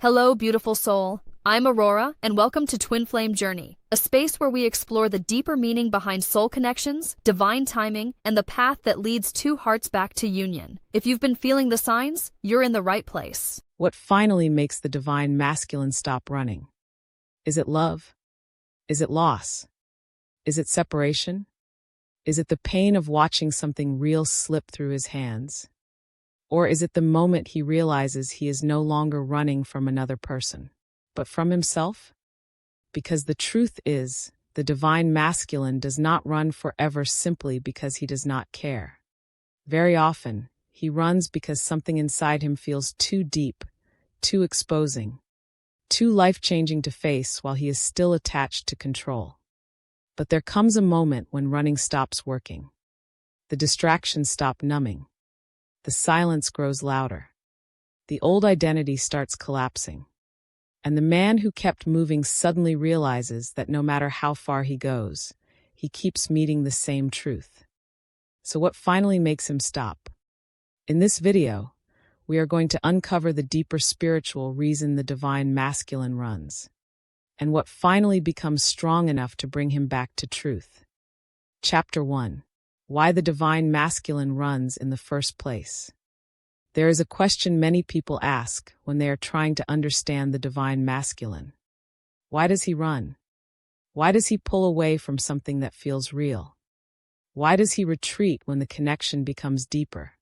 Hello, beautiful soul. I'm Aurora, and welcome to Twin Flame Journey, a space where we explore the deeper meaning behind soul connections, divine timing, and the path that leads two hearts back to union. If you've been feeling the signs, you're in the right place. What finally makes the divine masculine stop running? Is it love? Is it loss? Is it separation? Is it the pain of watching something real slip through his hands? Or is it the moment he realizes he is no longer running from another person, but from himself? Because the truth is, the divine masculine does not run forever simply because he does not care. Very often, he runs because something inside him feels too deep, too exposing, too life-changing to face while he is still attached to control. But there comes a moment when running stops working. The distractions stop numbing. The silence grows louder. The old identity starts collapsing. And the man who kept moving suddenly realizes that no matter how far he goes, he keeps meeting the same truth. So what finally makes him stop? In this video, we are going to uncover the deeper spiritual reason the divine masculine runs, and what finally becomes strong enough to bring him back to truth. Chapter 1. Why the divine masculine runs in the first place. There is a question many people ask when they are trying to understand the divine masculine. Why does he run? Why does he pull away from something that feels real? Why does he retreat when the connection becomes deeper?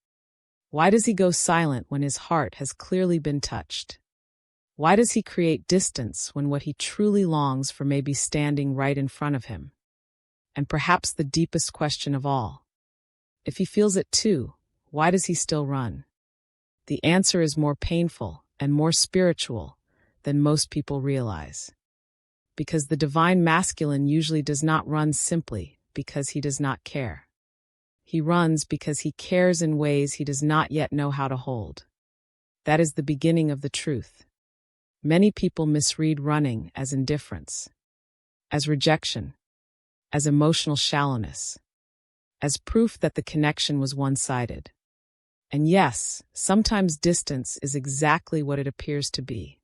Why does he go silent when his heart has clearly been touched? Why does he create distance when what he truly longs for may be standing right in front of him? And perhaps the deepest question of all, if he feels it too, why does he still run? The answer is more painful and more spiritual than most people realize. Because the divine masculine usually does not run simply because he does not care. He runs because he cares in ways he does not yet know how to hold. That is the beginning of the truth. Many people misread running as indifference, as rejection, as emotional shallowness, as proof that the connection was one-sided. And yes, sometimes distance is exactly what it appears to be.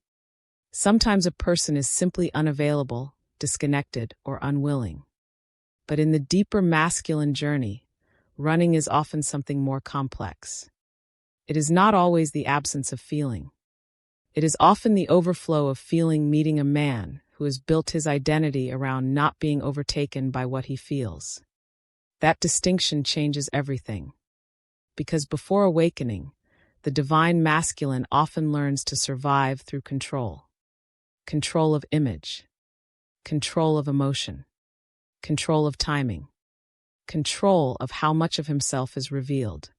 Sometimes a person is simply unavailable, disconnected, or unwilling. But in the deeper masculine journey, running is often something more complex. It is not always the absence of feeling. It is often the overflow of feeling meeting a man who has built his identity around not being overtaken by what he feels. That distinction changes everything. Because before awakening, the divine masculine often learns to survive through control. Control of image. Control of emotion. Control of timing. Control of how much of himself is revealed.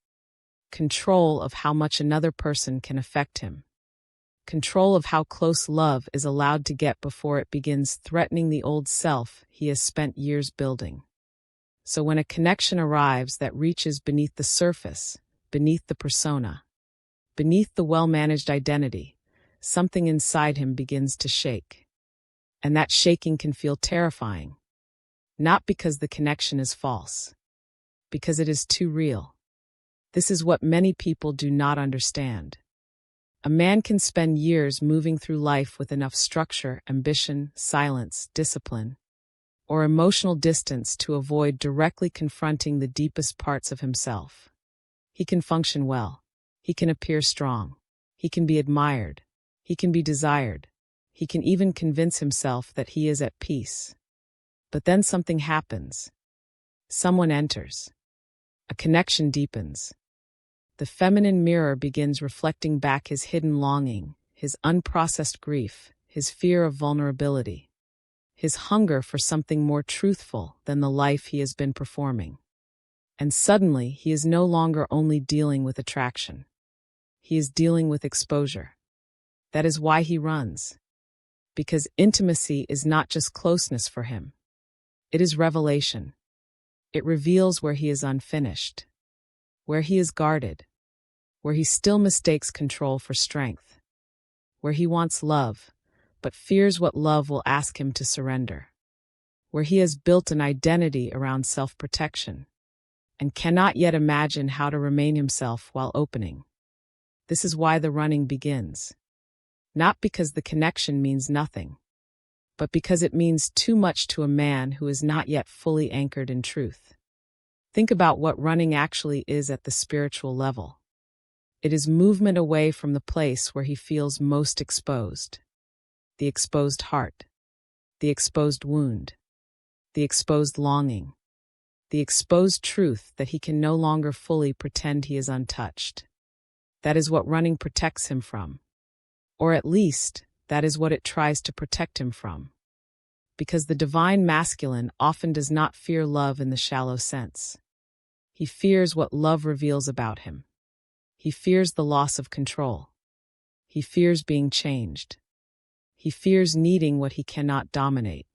Control of how much another person can affect him. Control of how close love is allowed to get before it begins threatening the old self he has spent years building. So when a connection arrives that reaches beneath the surface, beneath the persona, beneath the well-managed identity, something inside him begins to shake. And that shaking can feel terrifying. Not because the connection is false, because it is too real. This is what many people do not understand. A man can spend years moving through life with enough structure, ambition, silence, discipline, or emotional distance to avoid directly confronting the deepest parts of himself. He can function well. He can appear strong. He can be admired. He can be desired. He can even convince himself that he is at peace. But then something happens. Someone enters. A connection deepens. The feminine mirror begins reflecting back his hidden longing, his unprocessed grief, his fear of vulnerability, his hunger for something more truthful than the life he has been performing. And suddenly, he is no longer only dealing with attraction. He is dealing with exposure. That is why he runs. Because intimacy is not just closeness for him. It is revelation. It reveals where he is unfinished, where he is guarded, where he still mistakes control for strength, where he wants love, but fears what love will ask him to surrender, where he has built an identity around self-protection, and cannot yet imagine how to remain himself while opening. This is why the running begins. Not because the connection means nothing, but because it means too much to a man who is not yet fully anchored in truth. Think about what running actually is at the spiritual level. It is movement away from the place where he feels most exposed. The exposed heart, the exposed wound, the exposed longing, the exposed truth that he can no longer fully pretend he is untouched. That is what running protects him from. Or at least, that is what it tries to protect him from. Because the divine masculine often does not fear love in the shallow sense. He fears what love reveals about him. He fears the loss of control. He fears being changed. He fears needing what he cannot dominate.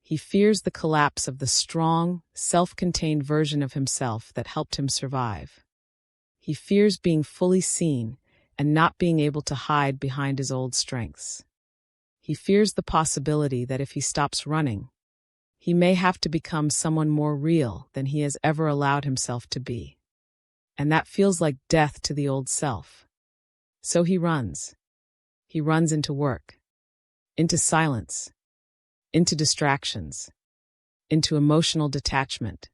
He fears the collapse of the strong, self-contained version of himself that helped him survive. He fears being fully seen and not being able to hide behind his old strengths. He fears the possibility that if he stops running, he may have to become someone more real than he has ever allowed himself to be. And that feels like death to the old self. So he runs. He runs into work, into silence, into distractions, into emotional detachment,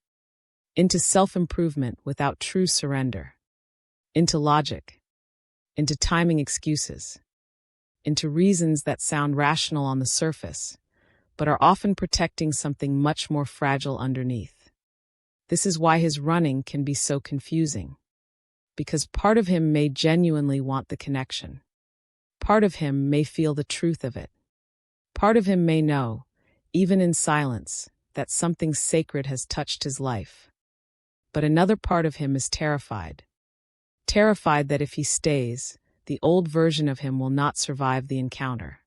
into self-improvement without true surrender, into logic, into timing excuses, into reasons that sound rational on the surface, but are often protecting something much more fragile underneath. This is why his running can be so confusing. Because part of him may genuinely want the connection. Part of him may feel the truth of it. Part of him may know, even in silence, that something sacred has touched his life. But another part of him is terrified. Terrified that if he stays, the old version of him will not survive the encounter.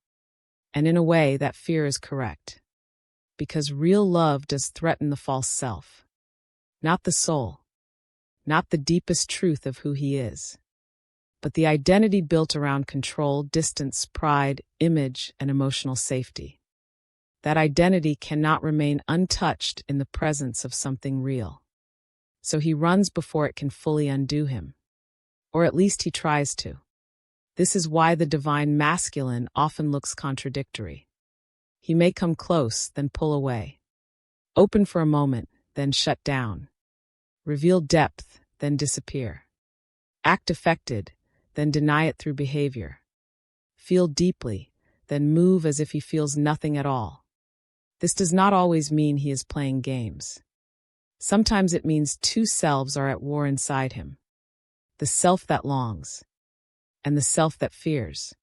And in a way, that fear is correct. Because real love does threaten the false self. Not the soul. Not the deepest truth of who he is. But the identity built around control, distance, pride, image, and emotional safety. That identity cannot remain untouched in the presence of something real. So he runs before it can fully undo him. Or at least he tries to. This is why the divine masculine often looks contradictory. He may come close, then pull away. Open for a moment, then shut down. Reveal depth, then disappear. Act affected, then deny it through behavior. Feel deeply, then move as if he feels nothing at all. This does not always mean he is playing games. Sometimes it means two selves are at war inside him. The self that longs, and the self that fears.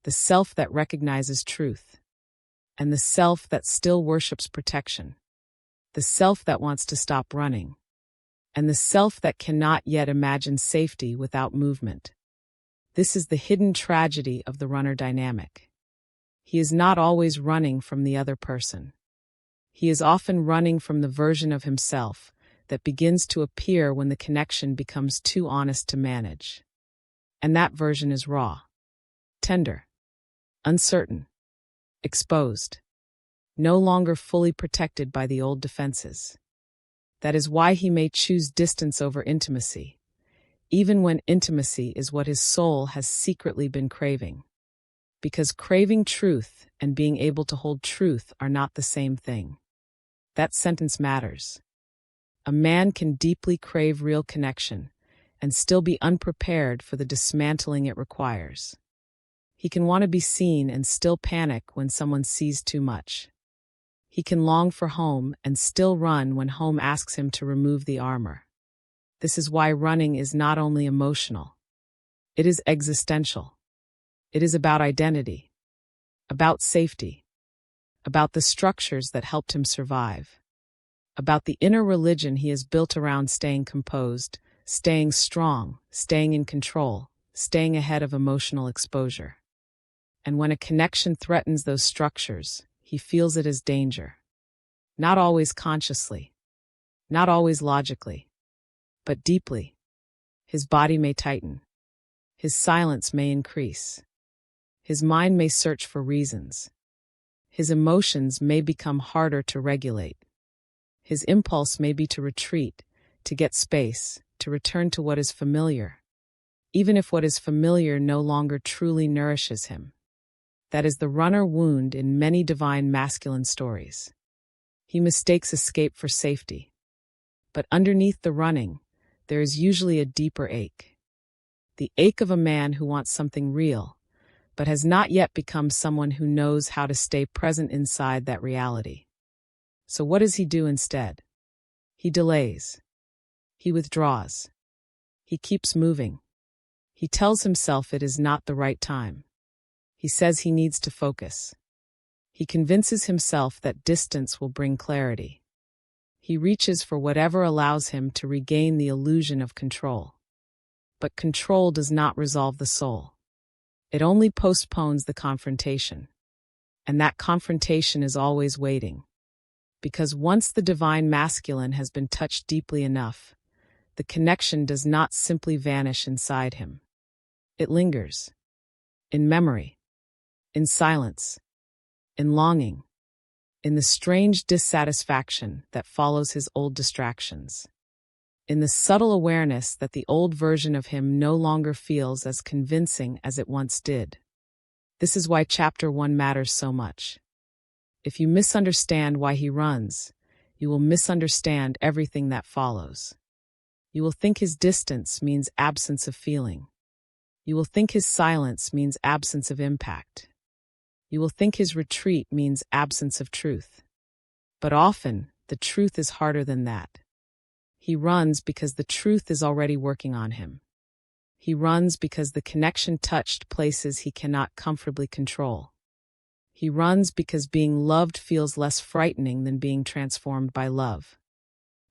The self that recognizes truth, and the self that still worships protection. The self that wants to stop running, and the self that cannot yet imagine safety without movement. This is the hidden tragedy of the runner dynamic. He is not always running from the other person. He is often running from the version of himself that begins to appear when the connection becomes too honest to manage. And that version is raw, tender, uncertain, exposed, no longer fully protected by the old defenses. That is why he may choose distance over intimacy, even when intimacy is what his soul has secretly been craving. Because craving truth and being able to hold truth are not the same thing. That sentence matters. A man can deeply crave real connection and still be unprepared for the dismantling it requires. He can want to be seen and still panic when someone sees too much. He can long for home and still run when home asks him to remove the armor. This is why running is not only emotional. It is existential. It is about identity, about safety, about the structures that helped him survive, about the inner religion he has built around staying composed, staying strong, staying in control, staying ahead of emotional exposure. And when a connection threatens those structures, he feels it as danger. Not always consciously, not always logically, but deeply. His body may tighten. His silence may increase. His mind may search for reasons. His emotions may become harder to regulate. His impulse may be to retreat, to get space, to return to what is familiar. even if what is familiar no longer truly nourishes him. That is the runner wound in many divine masculine stories. He mistakes escape for safety. But underneath the running, there is usually a deeper ache. The ache of a man who wants something real, but has not yet become someone who knows how to stay present inside that reality. So what does he do instead? He delays. He withdraws. He keeps moving. He tells himself it is not the right time. He says he needs to focus. He convinces himself that distance will bring clarity. He reaches for whatever allows him to regain the illusion of control. But control does not resolve the soul. It only postpones the confrontation. And that confrontation is always waiting. Because once the divine masculine has been touched deeply enough, the connection does not simply vanish inside him. It lingers. In memory. In silence. In longing. In the strange dissatisfaction that follows his old distractions. In the subtle awareness that the old version of him no longer feels as convincing as it once did. This is why Chapter 1 matters so much. If you misunderstand why he runs, you will misunderstand everything that follows. You will think his distance means absence of feeling. You will think his silence means absence of impact. You will think his retreat means absence of truth. But often, the truth is harder than that. He runs because the truth is already working on him. He runs because the connection touched places he cannot comfortably control. He runs because being loved feels less frightening than being transformed by love.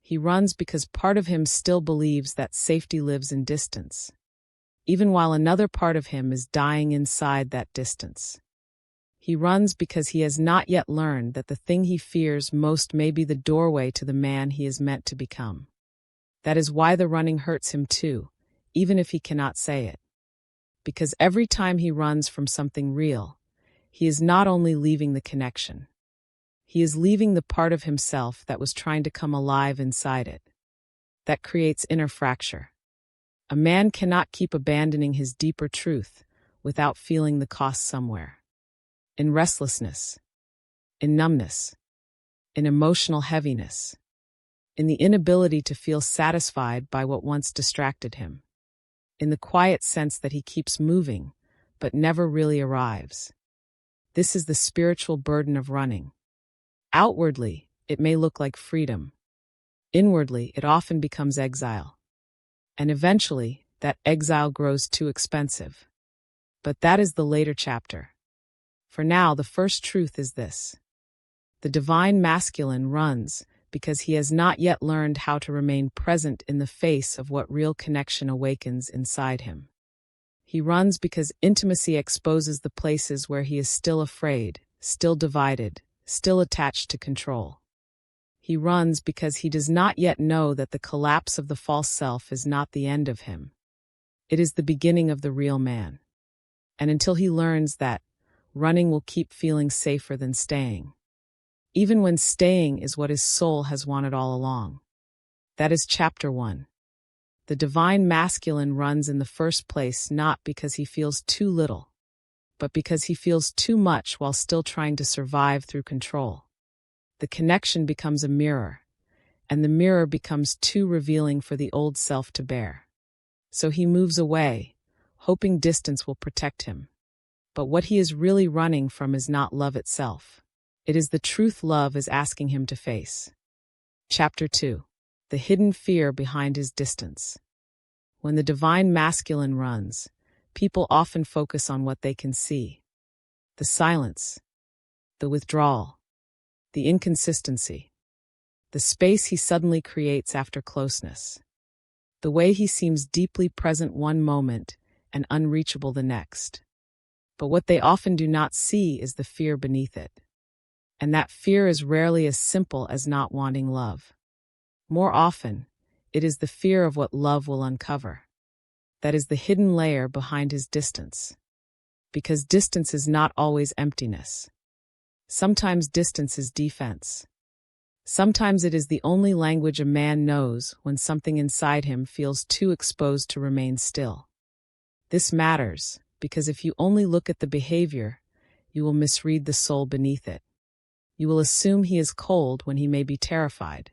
He runs because part of him still believes that safety lives in distance, even while another part of him is dying inside that distance. He runs because he has not yet learned that the thing he fears most may be the doorway to the man he is meant to become. That is why the running hurts him too, even if he cannot say it. Because every time he runs from something real, he is not only leaving the connection. He is leaving the part of himself that was trying to come alive inside it. That creates inner fracture. A man cannot keep abandoning his deeper truth without feeling the cost somewhere. In restlessness, in numbness, in emotional heaviness, in the inability to feel satisfied by what once distracted him, in the quiet sense that he keeps moving, but never really arrives. This is the spiritual burden of running. Outwardly, it may look like freedom. Inwardly, it often becomes exile. And eventually, that exile grows too expensive. But that is the later chapter. For now, the first truth is this. The divine masculine runs because he has not yet learned how to remain present in the face of what real connection awakens inside him. He runs because intimacy exposes the places where he is still afraid, still divided, still attached to control. He runs because he does not yet know that the collapse of the false self is not the end of him. It is the beginning of the real man. And until he learns that, running will keep feeling safer than staying. Even when staying is what his soul has wanted all along. That is Chapter 1. The divine masculine runs in the first place not because he feels too little, but because he feels too much while still trying to survive through control. The connection becomes a mirror, and the mirror becomes too revealing for the old self to bear. So he moves away, hoping distance will protect him. But what he is really running from is not love itself. It is the truth love is asking him to face. Chapter 2. The hidden fear behind his distance. When the divine masculine runs, people often focus on what they can see. The silence, the withdrawal, the inconsistency, the space he suddenly creates after closeness, the way he seems deeply present one moment and unreachable the next. But what they often do not see is the fear beneath it. And that fear is rarely as simple as not wanting love. More often, it is the fear of what love will uncover. That is the hidden layer behind his distance. Because distance is not always emptiness. Sometimes distance is defense. Sometimes it is the only language a man knows when something inside him feels too exposed to remain still. This matters because if you only look at the behavior, you will misread the soul beneath it. You will assume he is cold when he may be terrified.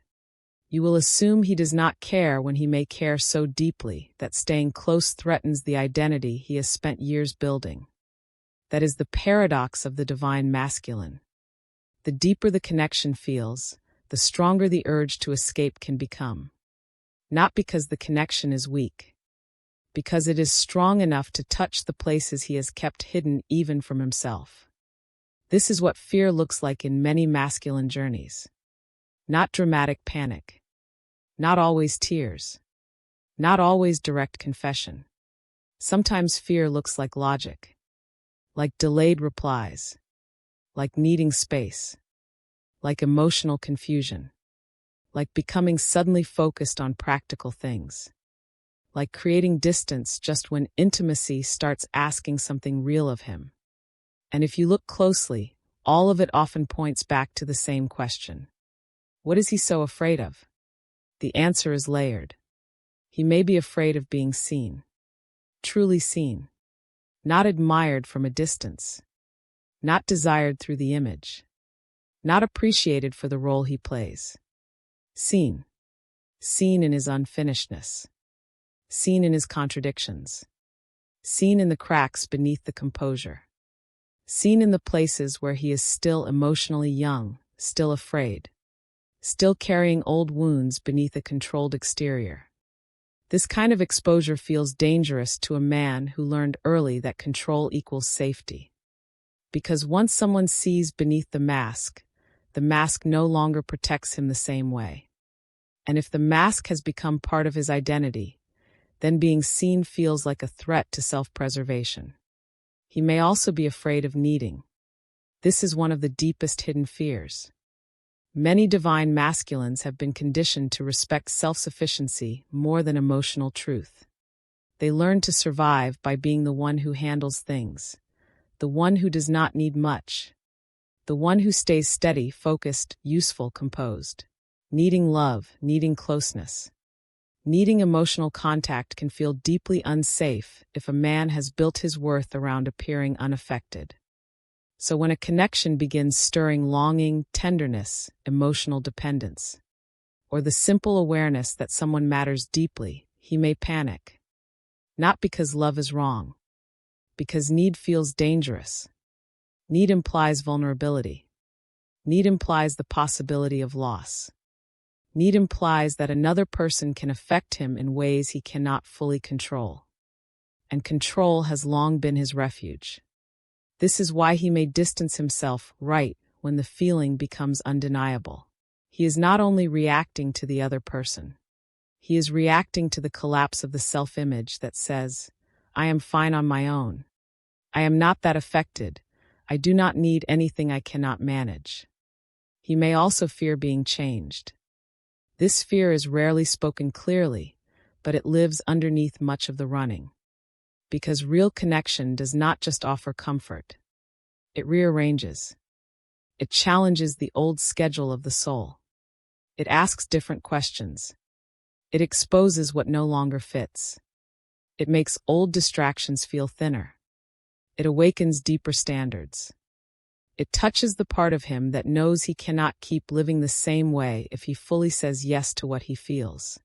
You will assume he does not care when he may care so deeply that staying close threatens the identity he has spent years building. That is the paradox of the divine masculine. The deeper the connection feels, the stronger the urge to escape can become. Not because the connection is weak, because it is strong enough to touch the places he has kept hidden even from himself. This is what fear looks like in many masculine journeys. Not dramatic panic. Not always tears. Not always direct confession. Sometimes fear looks like logic. Like delayed replies. Like needing space. Like emotional confusion. Like becoming suddenly focused on practical things. Like creating distance just when intimacy starts asking something real of him. And if you look closely, all of it often points back to the same question. What is he so afraid of? The answer is layered. He may be afraid of being seen. Truly seen. Not admired from a distance. Not desired through the image. Not appreciated for the role he plays. Seen. Seen in his unfinishedness. Seen in his contradictions. Seen in the cracks beneath the composure. Seen in the places where he is still emotionally young, still afraid. Still carrying old wounds beneath a controlled exterior. This kind of exposure feels dangerous to a man who learned early that control equals safety. Because once someone sees beneath the mask no longer protects him the same way. And if the mask has become part of his identity, then being seen feels like a threat to self-preservation. He may also be afraid of needing. This is one of the deepest hidden fears. Many divine masculines have been conditioned to respect self-sufficiency more than emotional truth. They learn to survive by being the one who handles things, the one who does not need much, the one who stays steady, focused, useful, composed. Needing love, needing closeness. Needing emotional contact can feel deeply unsafe if a man has built his worth around appearing unaffected. So when a connection begins stirring longing, tenderness, emotional dependence, or the simple awareness that someone matters deeply, he may panic. Not because love is wrong, because need feels dangerous. Need implies vulnerability. Need implies the possibility of loss. Need implies that another person can affect him in ways he cannot fully control. And control has long been his refuge. This is why he may distance himself right when the feeling becomes undeniable. He is not only reacting to the other person. He is reacting to the collapse of the self-image that says, I am fine on my own. I am not that affected. I do not need anything I cannot manage. He may also fear being changed. This fear is rarely spoken clearly, but it lives underneath much of the running. Because real connection does not just offer comfort. It rearranges. It challenges the old schedule of the soul. It asks different questions. It exposes what no longer fits. It makes old distractions feel thinner. It awakens deeper standards. It touches the part of him that knows he cannot keep living the same way if he fully says yes to what he feels.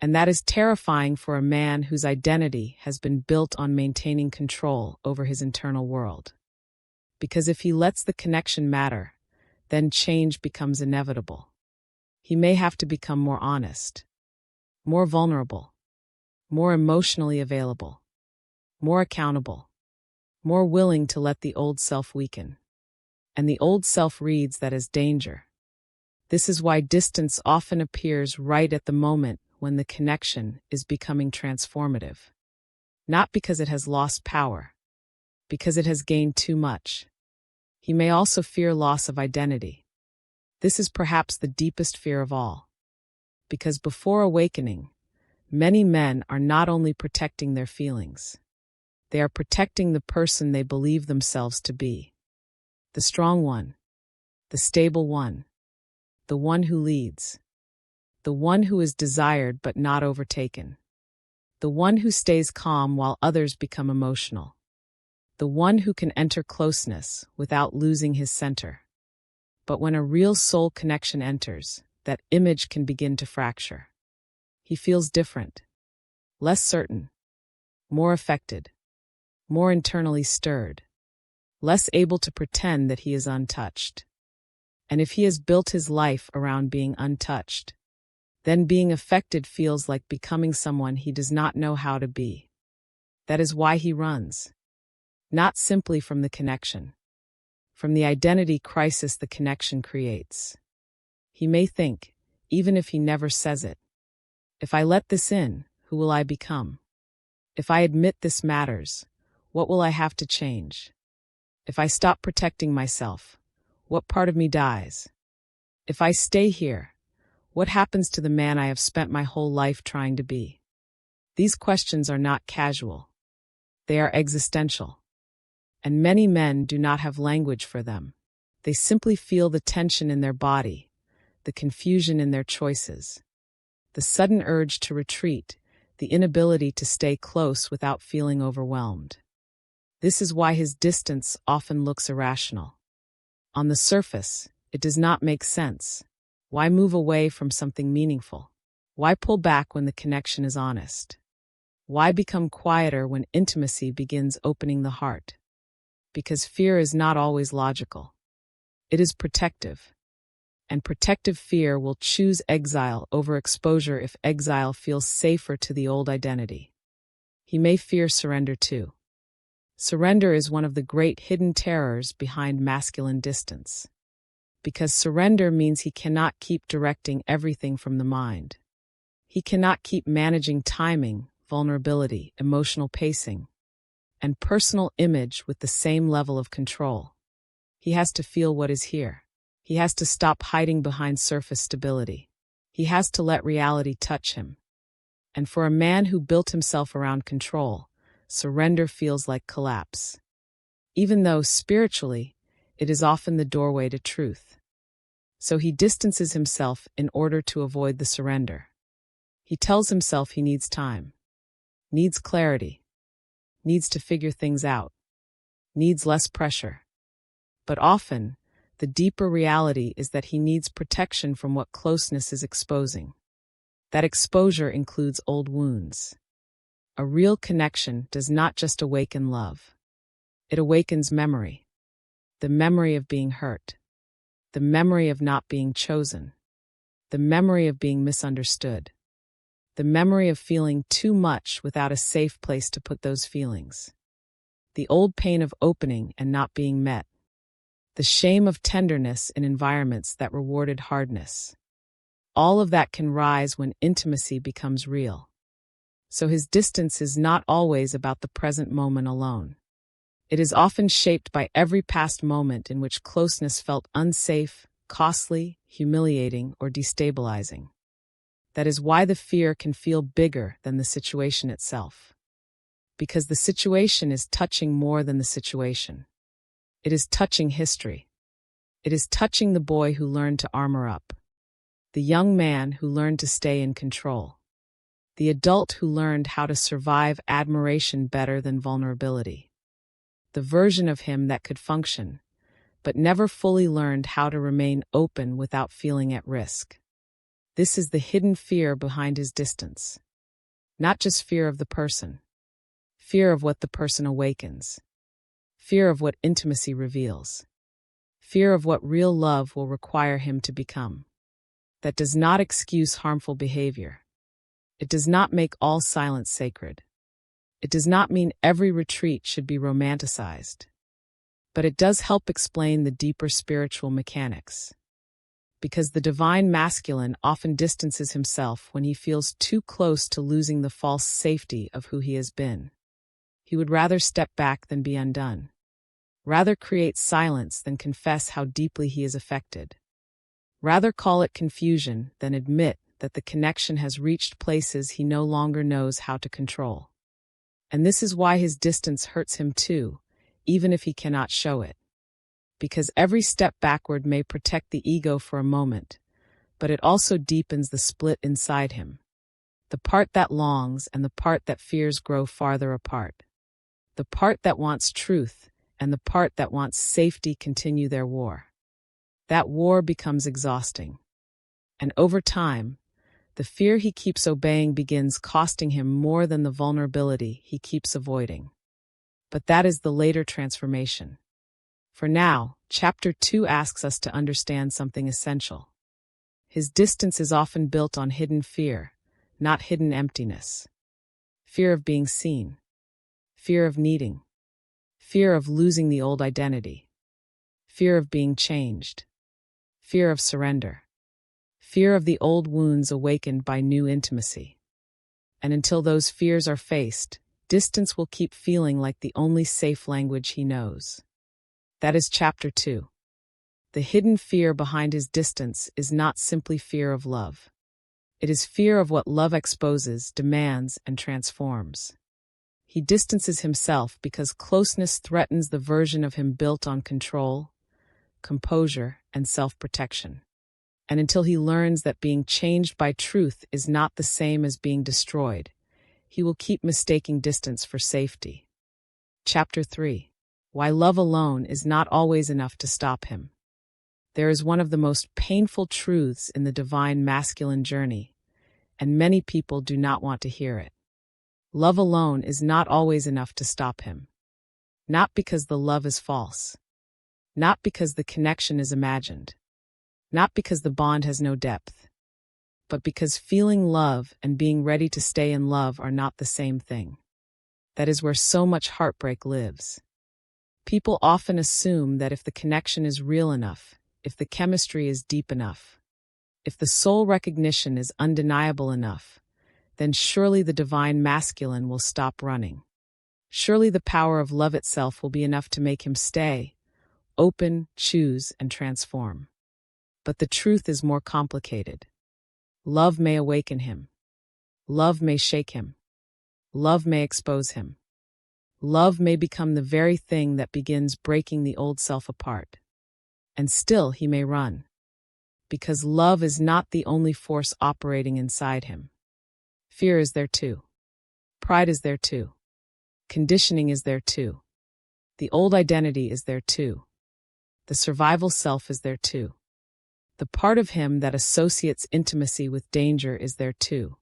And that is terrifying for a man whose identity has been built on maintaining control over his internal world. Because if he lets the connection matter, then change becomes inevitable. He may have to become more honest, more vulnerable, more emotionally available, more accountable, more willing to let the old self weaken. And the old self reads that as danger. This is why distance often appears right at the moment when the connection is becoming transformative. Not because it has lost power, because it has gained too much. He may also fear loss of identity. This is perhaps the deepest fear of all. Because before awakening, many men are not only protecting their feelings, they are protecting the person they believe themselves to be. The strong one, the stable one, the one who leads, the one who is desired but not overtaken. the one who stays calm while others become emotional, the one who can enter closeness without losing his center. But when a real soul connection enters, that image can begin to fracture. He feels different, less certain, more affected, more internally stirred, less able to pretend that he is untouched. And if he has built his life around being untouched, then being affected feels like becoming someone he does not know how to be. That is why he runs. Not simply from the connection, from the identity crisis the connection creates. He may think, even if he never says it, if I let this in, who will I become? If I admit this matters, what will I have to change? If I stop protecting myself, what part of me dies? If I stay here, what happens to the man I have spent my whole life trying to be? These questions are not casual. They are existential. And many men do not have language for them. They simply feel the tension in their body, the confusion in their choices, the sudden urge to retreat, the inability to stay close without feeling overwhelmed. This is why his distance often looks irrational. On the surface, it does not make sense. Why move away from something meaningful? Why pull back when the connection is honest? Why become quieter when intimacy begins opening the heart? Because fear is not always logical. It is protective. And protective fear will choose exile over exposure if exile feels safer to the old identity. He may fear surrender too. Surrender is one of the great hidden terrors behind masculine distance. Because surrender means he cannot keep directing everything from the mind. He cannot keep managing timing, vulnerability, emotional pacing, and personal image with the same level of control. He has to feel what is here. He has to stop hiding behind surface stability. He has to let reality touch him. And for a man who built himself around control, surrender feels like collapse. Even though, spiritually, it is often the doorway to truth. So he distances himself in order to avoid the surrender. He tells himself he needs time, needs clarity, needs to figure things out, needs less pressure. But often, the deeper reality is that he needs protection from what closeness is exposing. That exposure includes old wounds. A real connection does not just awaken love. It awakens memory. The memory of being hurt. The memory of not being chosen. The memory of being misunderstood. The memory of feeling too much without a safe place to put those feelings. The old pain of opening and not being met. The shame of tenderness in environments that rewarded hardness. All of that can rise when intimacy becomes real. So his distance is not always about the present moment alone. It is often shaped by every past moment in which closeness felt unsafe, costly, humiliating, or destabilizing. That is why the fear can feel bigger than the situation itself. Because the situation is touching more than the situation. It is touching history. It is touching the boy who learned to armor up. The young man who learned to stay in control. The adult who learned how to survive admiration better than vulnerability. The version of him that could function, but never fully learned how to remain open without feeling at risk. This is the hidden fear behind his distance. Not just fear of the person. Fear of what the person awakens. Fear of what intimacy reveals. Fear of what real love will require him to become. That does not excuse harmful behavior. It does not make all silence sacred. It does not mean every retreat should be romanticized. But it does help explain the deeper spiritual mechanics. Because the divine masculine often distances himself when he feels too close to losing the false safety of who he has been. He would rather step back than be undone. Rather create silence than confess how deeply he is affected. Rather call it confusion than admit that the connection has reached places he no longer knows how to control. And this is why his distance hurts him too, even if he cannot show it. Because every step backward may protect the ego for a moment, but it also deepens the split inside him. The part that longs and the part that fears grow farther apart. The part that wants truth and the part that wants safety continue their war. That war becomes exhausting. And over time, the fear he keeps obeying begins costing him more than the vulnerability he keeps avoiding. But that is the later transformation. For now, Chapter 2 asks us to understand something essential. His distance is often built on hidden fear, not hidden emptiness. Fear of being seen. Fear of needing. Fear of losing the old identity. Fear of being changed. Fear of surrender. Fear of the old wounds awakened by new intimacy. And until those fears are faced, distance will keep feeling like the only safe language he knows. That is Chapter 2. The hidden fear behind his distance is not simply fear of love. It is fear of what love exposes, demands, and transforms. He distances himself because closeness threatens the version of him built on control, composure, and self-protection. And until he learns that being changed by truth is not the same as being destroyed, he will keep mistaking distance for safety. Chapter 3. Why love alone is not always enough to stop him. There is one of the most painful truths in the divine masculine journey, and many people do not want to hear it. Love alone is not always enough to stop him. Not because the love is false. Not because the connection is imagined. Not because the bond has no depth. But because feeling love and being ready to stay in love are not the same thing. That is where so much heartbreak lives. People often assume that if the connection is real enough, if the chemistry is deep enough, if the soul recognition is undeniable enough, then surely the divine masculine will stop running. Surely the power of love itself will be enough to make him stay, open, choose, and transform. But the truth is more complicated. Love may awaken him. Love may shake him. Love may expose him. Love may become the very thing that begins breaking the old self apart. And still he may run. Because love is not the only force operating inside him. Fear is there too. Pride is there too. Conditioning is there too. The old identity is there too. The survival self is there too. The part of him that associates intimacy with danger is there too.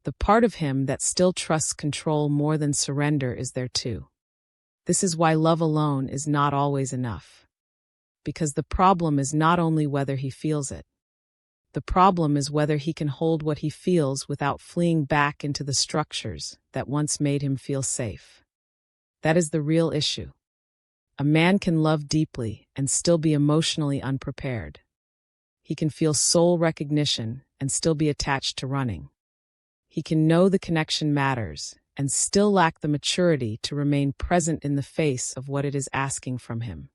The part of him that still trusts control more than surrender is there too. This is why love alone is not always enough. Because the problem is not only whether he feels it. The problem is whether he can hold what he feels without fleeing back into the structures that once made him feel safe. That is the real issue. A man can love deeply and still be emotionally unprepared. He can feel soul recognition and still be attached to running. He can know the connection matters and still lack the maturity to remain present in the face of what it is asking from him.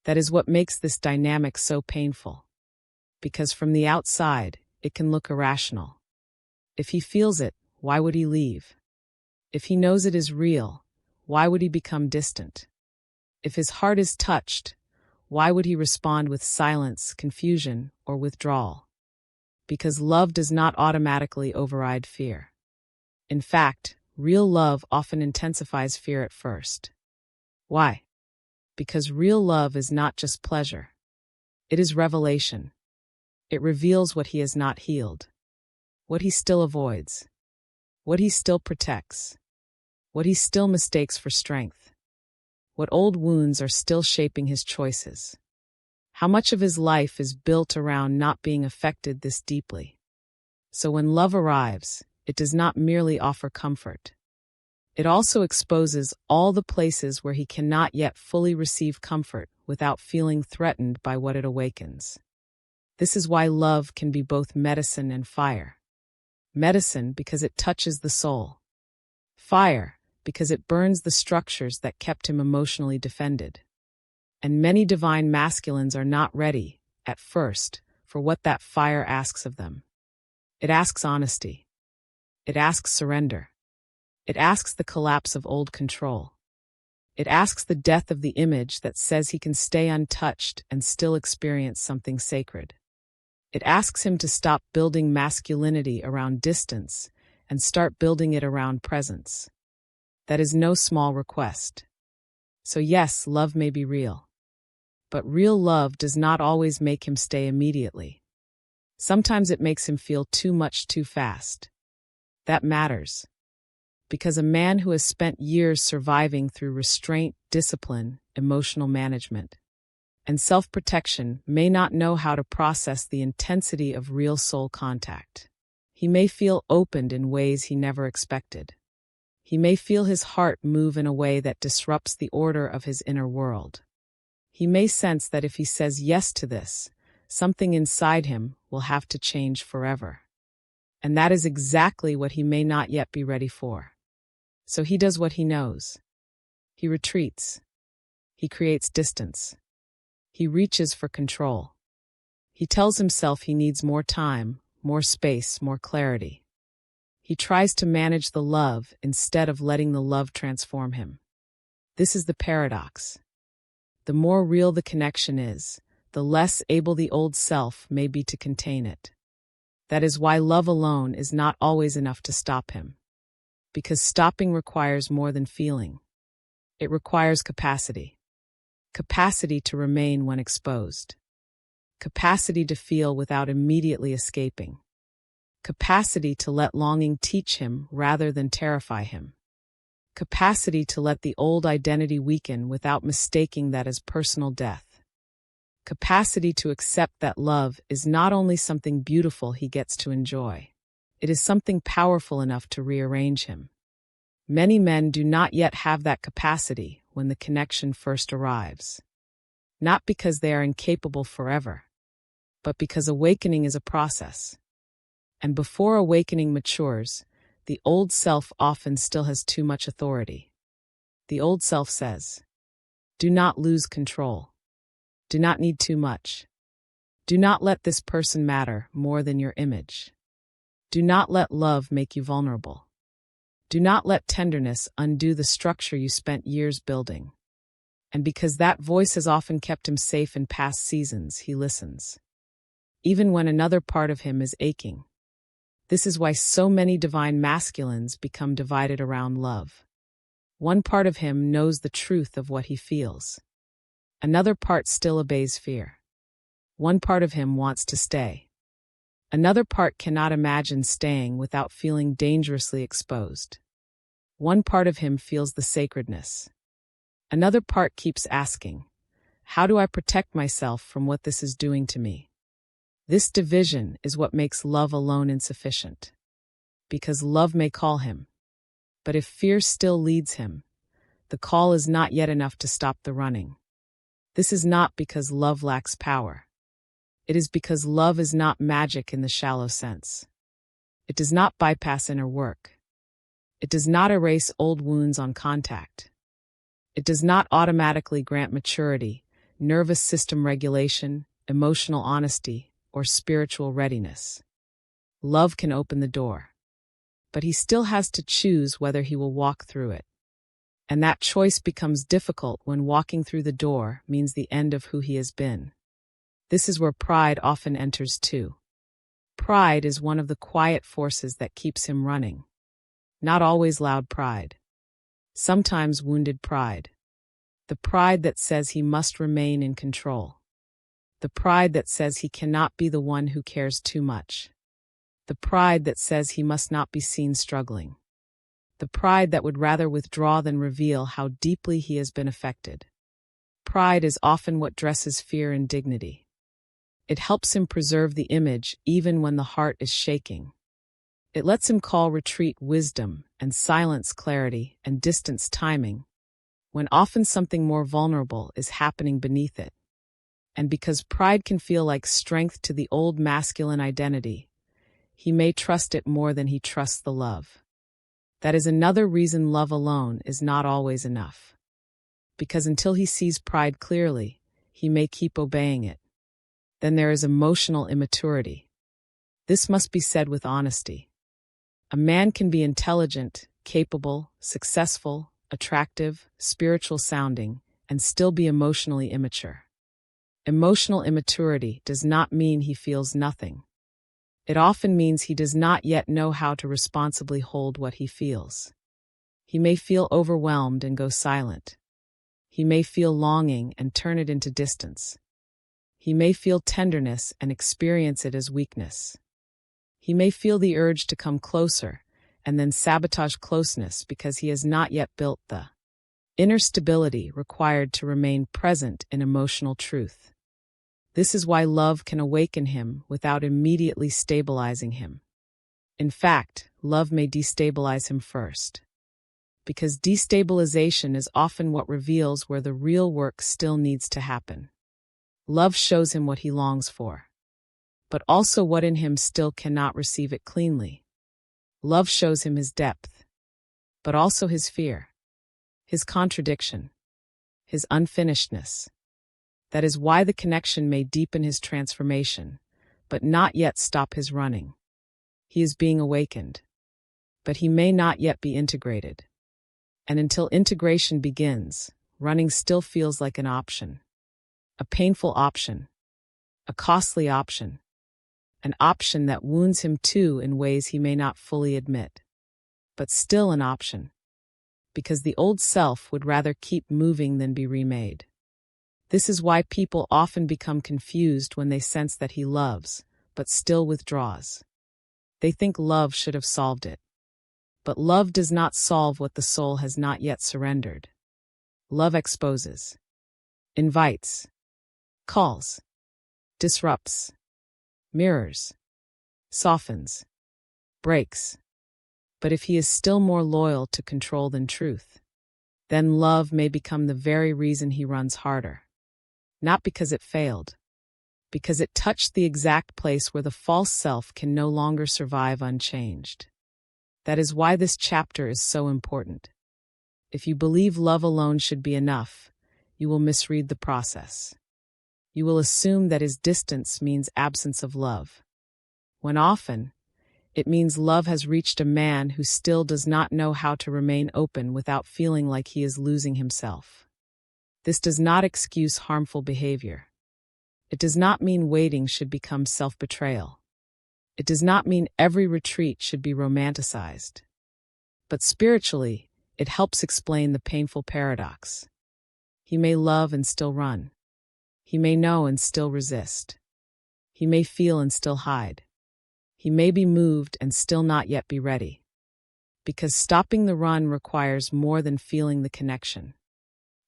That is what makes this dynamic so painful. Because from the outside, it can look irrational. If he feels it, why would he leave? If he knows it is real, why would he become distant? If his heart is touched, why would he respond with silence, confusion, or withdrawal? Because love does not automatically override fear. In fact, real love often intensifies fear at first. Why? Because real love is not just pleasure. It is revelation. It reveals what he has not healed, what he still avoids, what he still protects, what he still mistakes for strength, what old wounds are still shaping his choices. How much of his life is built around not being affected this deeply? So when love arrives, it does not merely offer comfort. It also exposes all the places where he cannot yet fully receive comfort without feeling threatened by what it awakens. This is why love can be both medicine and fire. Medicine because it touches the soul. Fire because it burns the structures that kept him emotionally defended. And many divine masculines are not ready, at first, for what that fire asks of them. It asks honesty. It asks surrender. It asks the collapse of old control. It asks the death of the image that says he can stay untouched and still experience something sacred. It asks him to stop building masculinity around distance and start building it around presence. That is no small request. So yes, love may be real. But real love does not always make him stay immediately. Sometimes it makes him feel too much too fast. That matters. Because a man who has spent years surviving through restraint, discipline, emotional management, and self-protection may not know how to process the intensity of real soul contact. He may feel opened in ways he never expected. He may feel his heart move in a way that disrupts the order of his inner world. He may sense that if he says yes to this, something inside him will have to change forever. And that is exactly what he may not yet be ready for. So he does what he knows. He retreats. He creates distance. He reaches for control. He tells himself he needs more time, more space, more clarity. He tries to manage the love instead of letting the love transform him. This is the paradox. The more real the connection is, the less able the old self may be to contain it. That is why love alone is not always enough to stop him. Because stopping requires more than feeling. It requires capacity. Capacity to remain when exposed. Capacity to feel without immediately escaping. Capacity to let longing teach him rather than terrify him. Capacity to let the old identity weaken without mistaking that as personal death. Capacity to accept that love is not only something beautiful he gets to enjoy. It is something powerful enough to rearrange him. Many men do not yet have that capacity when the connection first arrives. Not because they are incapable forever, but because awakening is a process. And before awakening matures, the old self often still has too much authority. The old self says, "Do not lose control. Do not need too much. Do not let this person matter more than your image. Do not let love make you vulnerable. Do not let tenderness undo the structure you spent years building." And because that voice has often kept him safe in past seasons, he listens. Even when another part of him is aching. This is why so many divine masculines become divided around love. One part of him knows the truth of what he feels. Another part still obeys fear. One part of him wants to stay. Another part cannot imagine staying without feeling dangerously exposed. One part of him feels the sacredness. Another part keeps asking, how do I protect myself from what this is doing to me? This division is what makes love alone insufficient. Because love may call him. But if fear still leads him, the call is not yet enough to stop the running. This is not because love lacks power. It is because love is not magic in the shallow sense. It does not bypass inner work. It does not erase old wounds on contact. It does not automatically grant maturity, nervous system regulation, emotional honesty, or spiritual readiness. Love can open the door. But he still has to choose whether he will walk through it. And that choice becomes difficult when walking through the door means the end of who he has been. This is where pride often enters too. Pride is one of the quiet forces that keeps him running. Not always loud pride. Sometimes wounded pride. The pride that says he must remain in control. The pride that says he cannot be the one who cares too much. The pride that says he must not be seen struggling. The pride that would rather withdraw than reveal how deeply he has been affected. Pride is often what dresses fear in dignity. It helps him preserve the image even when the heart is shaking. It lets him call retreat wisdom and silence clarity and distance timing, when often something more vulnerable is happening beneath it. And because pride can feel like strength to the old masculine identity, he may trust it more than he trusts the love. That is another reason love alone is not always enough. Because until he sees pride clearly, he may keep obeying it. Then there is emotional immaturity. This must be said with honesty. A man can be intelligent, capable, successful, attractive, spiritual sounding, and still be emotionally immature. Emotional immaturity does not mean he feels nothing. It often means he does not yet know how to responsibly hold what he feels. He may feel overwhelmed and go silent. He may feel longing and turn it into distance. He may feel tenderness and experience it as weakness. He may feel the urge to come closer and then sabotage closeness because he has not yet built the inner stability required to remain present in emotional truth. This is why love can awaken him without immediately stabilizing him. In fact, love may destabilize him first. Because destabilization is often what reveals where the real work still needs to happen. Love shows him what he longs for, but also what in him still cannot receive it cleanly. Love shows him his depth, but also his fear, his contradiction, his unfinishedness. That is why the connection may deepen his transformation, but not yet stop his running. He is being awakened, but he may not yet be integrated. And until integration begins, running still feels like an option. A painful option, a costly option, an option that wounds him too in ways he may not fully admit. But still an option, because the old self would rather keep moving than be remade. This is why people often become confused when they sense that he loves, but still withdraws. They think love should have solved it. But love does not solve what the soul has not yet surrendered. Love exposes, invites, calls, disrupts, mirrors, softens, breaks. But if he is still more loyal to control than truth, then love may become the very reason he runs harder. Not because it failed, because it touched the exact place where the false self can no longer survive unchanged. That is why this chapter is so important. If you believe love alone should be enough, you will misread the process. You will assume that his distance means absence of love, when often, it means love has reached a man who still does not know how to remain open without feeling like he is losing himself. This does not excuse harmful behavior. It does not mean waiting should become self-betrayal. It does not mean every retreat should be romanticized. But spiritually, it helps explain the painful paradox. He may love and still run. He may know and still resist. He may feel and still hide. He may be moved and still not yet be ready. Because stopping the run requires more than feeling the connection.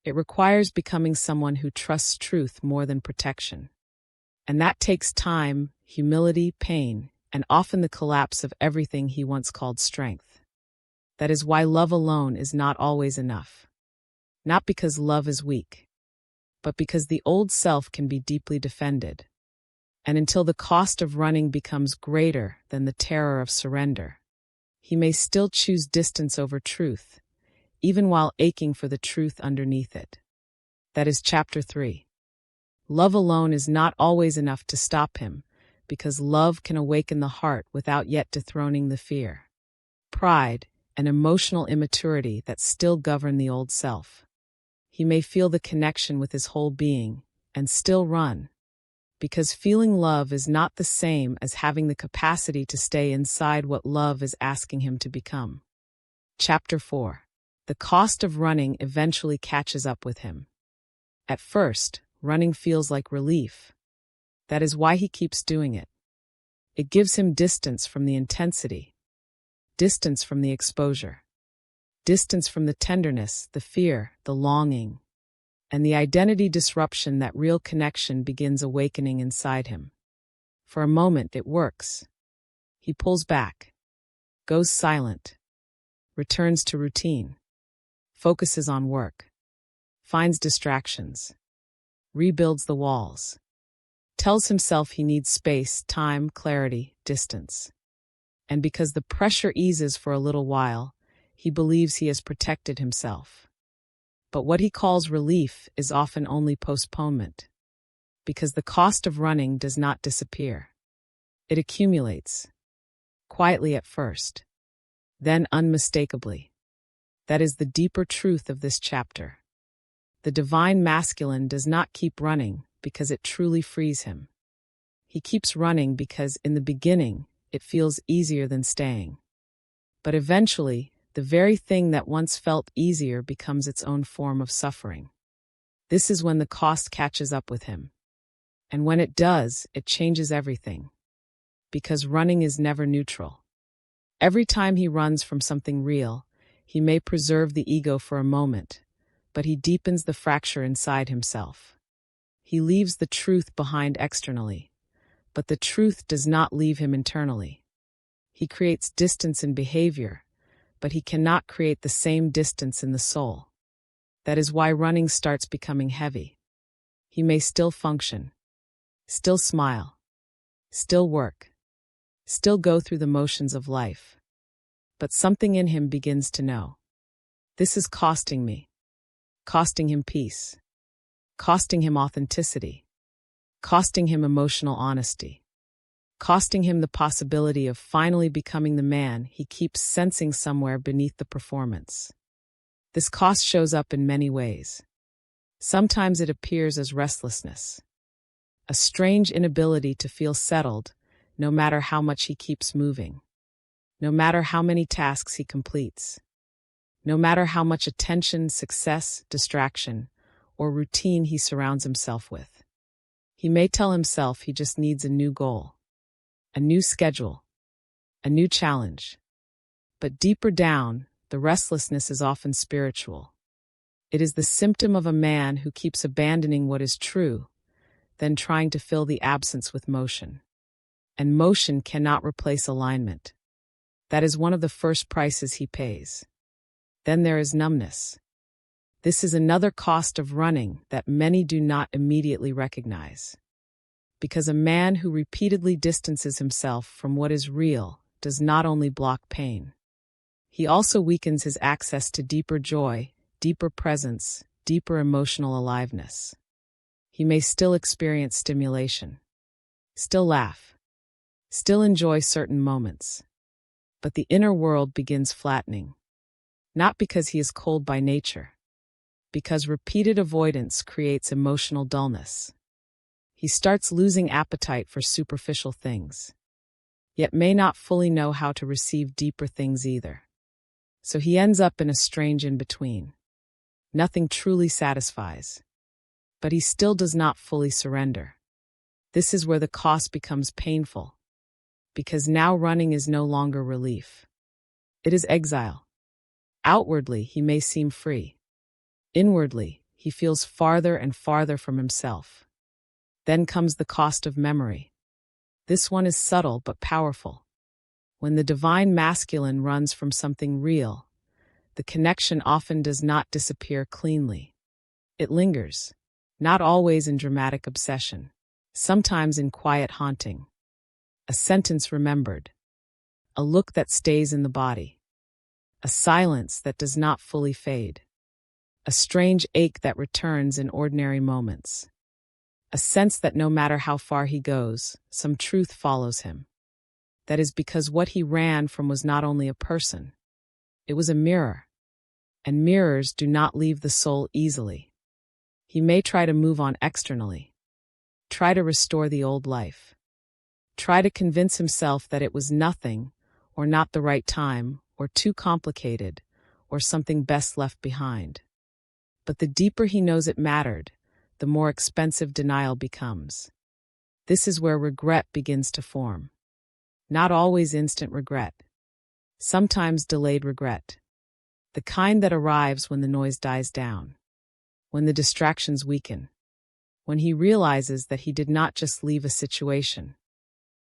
It requires becoming someone who trusts truth more than protection. And that takes time, humility, pain, and often the collapse of everything he once called strength. That is why love alone is not always enough. Not because love is weak, but because the old self can be deeply defended. And until the cost of running becomes greater than the terror of surrender, he may still choose distance over truth, even while aching for the truth underneath it. That is Chapter 3. Love alone is not always enough to stop him, because love can awaken the heart without yet dethroning the fear, pride, and emotional immaturity that still govern the old self. He may feel the connection with his whole being and still run, because feeling love is not the same as having the capacity to stay inside what love is asking him to become. Chapter 4. The cost of running eventually catches up with him. At first, running feels like relief. That is why he keeps doing it. It gives him distance from the intensity, distance from the exposure, distance from the tenderness, the fear, the longing, and the identity disruption that real connection begins awakening inside him. For a moment, it works. He pulls back, goes silent, returns to routine, focuses on work, finds distractions, rebuilds the walls, tells himself he needs space, time, clarity, distance. And because the pressure eases for a little while, he believes he has protected himself. But what he calls relief is often only postponement, because the cost of running does not disappear. It accumulates, quietly at first, then unmistakably. That is the deeper truth of this chapter. The divine masculine does not keep running because it truly frees him. He keeps running because, in the beginning, it feels easier than staying. But eventually, the very thing that once felt easier becomes its own form of suffering. This is when the cost catches up with him. And when it does, it changes everything. Because running is never neutral. Every time he runs from something real, he may preserve the ego for a moment, but he deepens the fracture inside himself. He leaves the truth behind externally, but the truth does not leave him internally. He creates distance in behavior, but he cannot create the same distance in the soul. That is why running starts becoming heavy. He may still function, still smile, still work, still go through the motions of life. But something in him begins to know. This is costing me. Costing him peace. Costing him authenticity. Costing him emotional honesty. Costing him the possibility of finally becoming the man he keeps sensing somewhere beneath the performance. This cost shows up in many ways. Sometimes it appears as restlessness. A strange inability to feel settled, no matter how much he keeps moving. No matter how many tasks he completes. No matter how much attention, success, distraction, or routine he surrounds himself with. He may tell himself he just needs a new goal, a new schedule, a new challenge. But deeper down, the restlessness is often spiritual. It is the symptom of a man who keeps abandoning what is true, then trying to fill the absence with motion. And motion cannot replace alignment. That is one of the first prices he pays. Then there is numbness. This is another cost of running that many do not immediately recognize. Because a man who repeatedly distances himself from what is real does not only block pain. He also weakens his access to deeper joy, deeper presence, deeper emotional aliveness. He may still experience stimulation, still laugh, still enjoy certain moments. But the inner world begins flattening. Not because he is cold by nature, because repeated avoidance creates emotional dullness. He starts losing appetite for superficial things, yet may not fully know how to receive deeper things either. So he ends up in a strange in-between. Nothing truly satisfies, but he still does not fully surrender. This is where the cost becomes painful, because now running is no longer relief. It is exile. Outwardly, he may seem free. Inwardly, he feels farther and farther from himself. Then comes the cost of memory. This one is subtle but powerful. When the divine masculine runs from something real, the connection often does not disappear cleanly. It lingers, not always in dramatic obsession, sometimes in quiet haunting. A sentence remembered, a look that stays in the body, a silence that does not fully fade, a strange ache that returns in ordinary moments, a sense that no matter how far he goes, some truth follows him. That is because what he ran from was not only a person, it was a mirror, and mirrors do not leave the soul easily. He may try to move on externally, try to restore the old life, try to convince himself that it was nothing, or not the right time, or too complicated, or something best left behind. But the deeper he knows it mattered, the more expensive denial becomes. This is where regret begins to form. Not always instant regret. Sometimes delayed regret. The kind that arrives when the noise dies down, when the distractions weaken, when he realizes that he did not just leave a situation.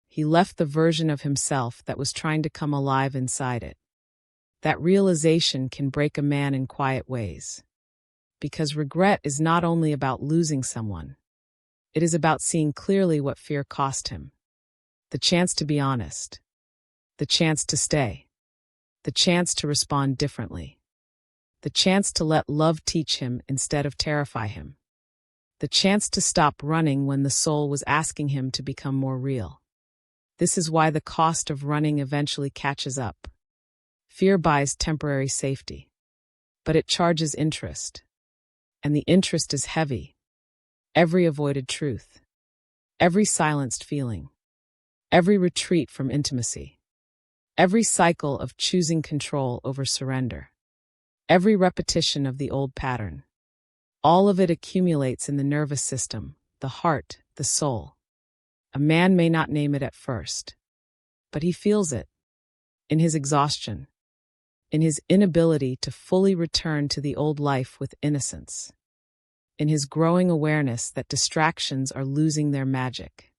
He left the version of himself that was trying to come alive inside it. That realization can break a man in quiet ways. Because regret is not only about losing someone. It is about seeing clearly what fear cost him. The chance to be honest. The chance to stay. The chance to respond differently. The chance to let love teach him instead of terrify him. The chance to stop running when the soul was asking him to become more real. This is why the cost of running eventually catches up. Fear buys temporary safety, but it charges interest. And the interest is heavy. Every avoided truth. Every silenced feeling. every retreat from intimacy, every cycle of choosing control over surrender, every repetition of the old pattern. All of it accumulates in the nervous system, the heart, the soul. A man may not name it at first, but he feels it in his exhaustion, in his inability to fully return to the old life with innocence, in his growing awareness that distractions are losing their magic,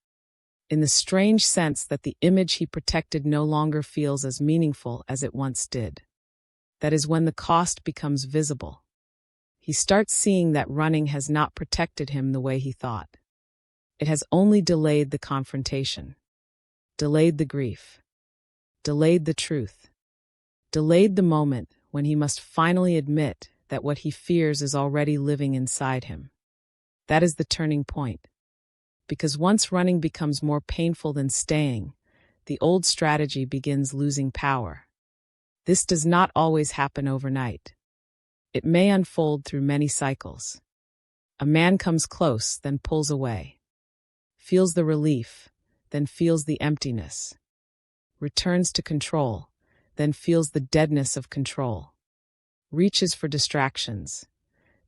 in the strange sense that the image he protected no longer feels as meaningful as it once did. That is when the cost becomes visible. He starts seeing that running has not protected him the way he thought. It has only delayed the confrontation, delayed the grief, delayed the truth, delayed the moment when he must finally admit that what he fears is already living inside him. That is the turning point. Because once running becomes more painful than staying, the old strategy begins losing power. This does not always happen overnight. It may unfold through many cycles. A man comes close, then pulls away, feels the relief, then feels the emptiness, returns to control, then feels the deadness of control, reaches for distractions,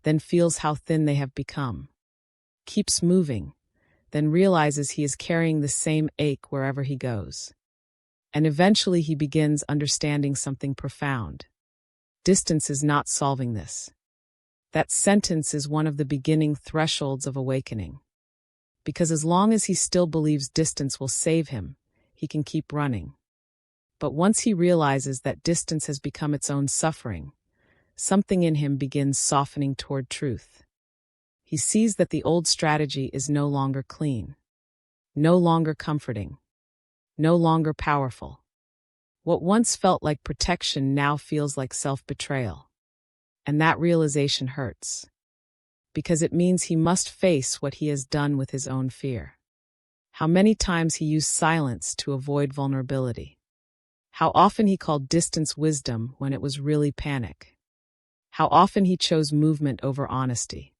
then feels how thin they have become, keeps moving, then realizes he is carrying the same ache wherever he goes. And eventually he begins understanding something profound. Distance is not solving this. That sentence is one of the beginning thresholds of awakening. Because as long as he still believes distance will save him, he can keep running. But once he realizes that distance has become its own suffering, something in him begins softening toward truth. He sees that the old strategy is no longer clean, no longer comforting, no longer powerful. What once felt like protection now feels like self-betrayal. And that realization hurts, because it means he must face what he has done with his own fear. How many times he used silence to avoid vulnerability. How often he called distance wisdom when it was really panic. How often he chose movement over honesty.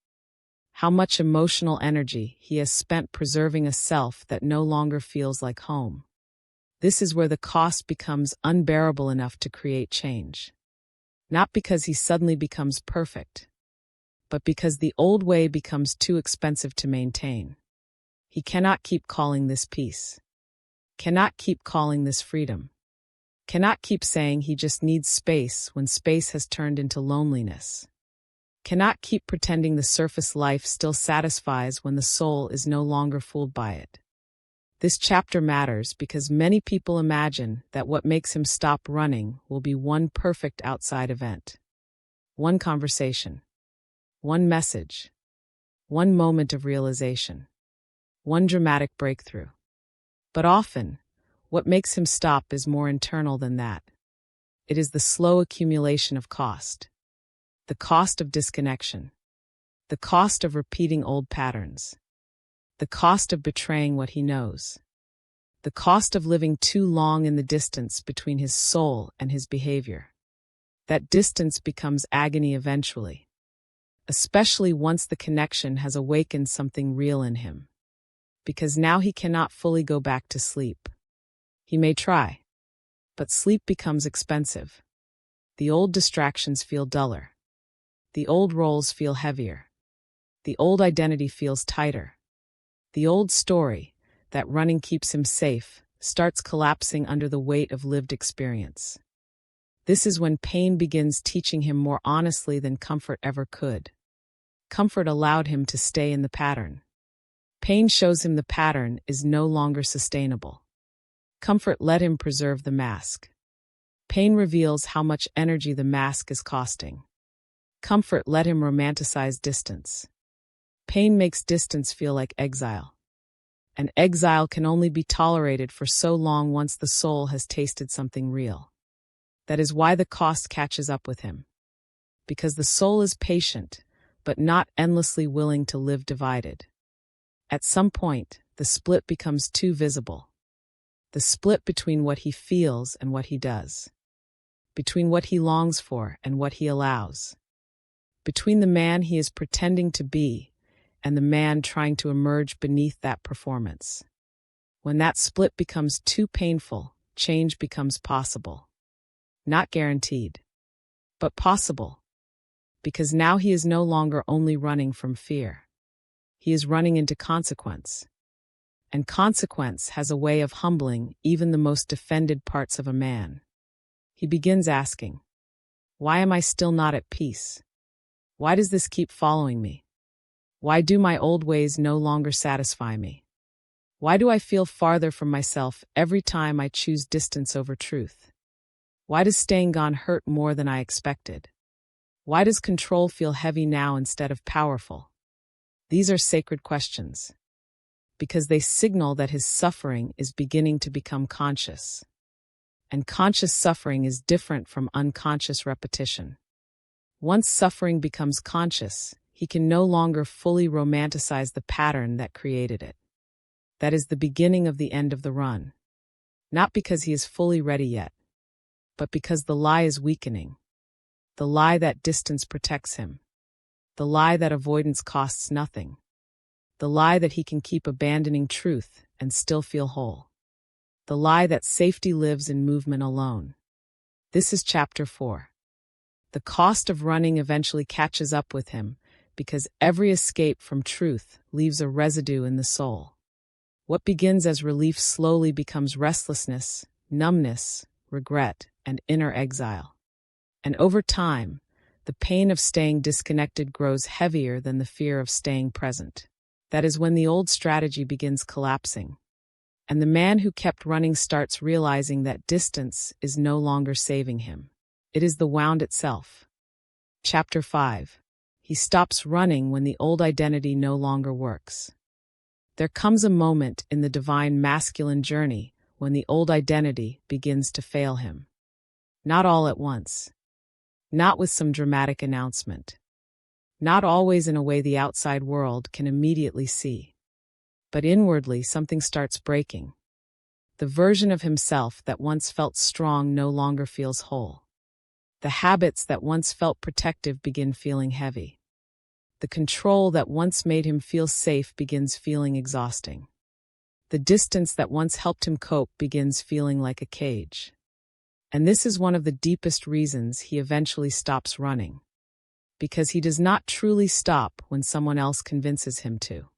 How much emotional energy he has spent preserving a self that no longer feels like home. This is where the cost becomes unbearable enough to create change. Not because he suddenly becomes perfect, but because the old way becomes too expensive to maintain. He cannot keep calling this peace, cannot keep calling this freedom, cannot keep saying he just needs space when space has turned into loneliness, cannot keep pretending the surface life still satisfies when the soul is no longer fooled by it. This chapter matters because many people imagine that what makes him stop running will be one perfect outside event, one conversation, one message, one moment of realization, one dramatic breakthrough. But often, what makes him stop is more internal than that. It is the slow accumulation of cost, the cost of disconnection, the cost of repeating old patterns, the cost of betraying what he knows, the cost of living too long in the distance between his soul and his behavior. That distance becomes agony eventually, especially once the connection has awakened something real in him. Because now he cannot fully go back to sleep. He may try, but sleep becomes expensive. The old distractions feel duller. The old roles feel heavier. The old identity feels tighter. The old story, that running keeps him safe, starts collapsing under the weight of lived experience. This is when pain begins teaching him more honestly than comfort ever could. Comfort allowed him to stay in the pattern. Pain shows him the pattern is no longer sustainable. Comfort let him preserve the mask. Pain reveals how much energy the mask is costing. Comfort let him romanticize distance. Pain makes distance feel like exile. And exile can only be tolerated for so long once the soul has tasted something real. That is why the cost catches up with him. Because the soul is patient, but not endlessly willing to live divided. At some point, the split becomes too visible. The split between what he feels and what he does. Between what he longs for and what he allows. Between the man he is pretending to be and the man trying to emerge beneath that performance. When that split becomes too painful, change becomes possible. Not guaranteed, but possible. Because now he is no longer only running from fear. He is running into consequence. And consequence has a way of humbling even the most defended parts of a man. He begins asking, why am I still not at peace? Why does this keep following me? Why do my old ways no longer satisfy me? Why do I feel farther from myself every time I choose distance over truth? Why does staying gone hurt more than I expected? Why does control feel heavy now instead of powerful? These are sacred questions, because they signal that his suffering is beginning to become conscious. And conscious suffering is different from unconscious repetition. Once suffering becomes conscious, he can no longer fully romanticize the pattern that created it. That is the beginning of the end of the run. Not because he is fully ready yet, but because the lie is weakening. The lie that distance protects him. The lie that avoidance costs nothing. The lie that he can keep abandoning truth and still feel whole. The lie that safety lives in movement alone. This is chapter 4. The cost of running eventually catches up with him because every escape from truth leaves a residue in the soul. What begins as relief slowly becomes restlessness, numbness, regret, and inner exile. And over time, the pain of staying disconnected grows heavier than the fear of staying present. That is when the old strategy begins collapsing. And the man who kept running starts realizing that distance is no longer saving him. It is the wound itself. Chapter 5. He stops running when the old identity no longer works. There comes a moment in the divine masculine journey when the old identity begins to fail him. Not all at once. Not with some dramatic announcement. Not always in a way the outside world can immediately see. But inwardly something starts breaking. The version of himself that once felt strong no longer feels whole. The habits that once felt protective begin feeling heavy. The control that once made him feel safe begins feeling exhausting. The distance that once helped him cope begins feeling like a cage. And this is one of the deepest reasons he eventually stops running. Because he does not truly stop when someone else convinces him to.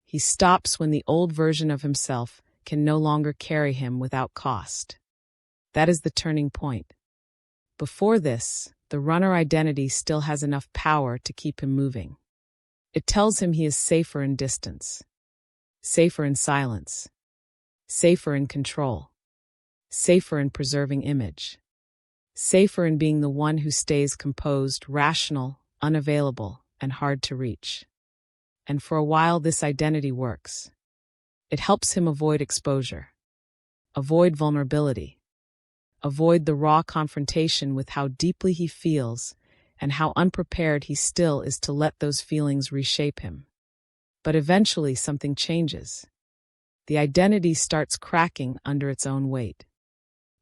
He stops when the old version of himself can no longer carry him without cost. That is the turning point. Before this, the runner identity still has enough power to keep him moving. It tells him he is safer in distance, safer in silence, safer in control, safer in preserving image, safer in being the one who stays composed, rational, unavailable, and hard to reach. And for a while this identity works. It helps him avoid exposure, avoid vulnerability, avoid the raw confrontation with how deeply he feels and how unprepared he still is to let those feelings reshape him. But eventually something changes. The identity starts cracking under its own weight.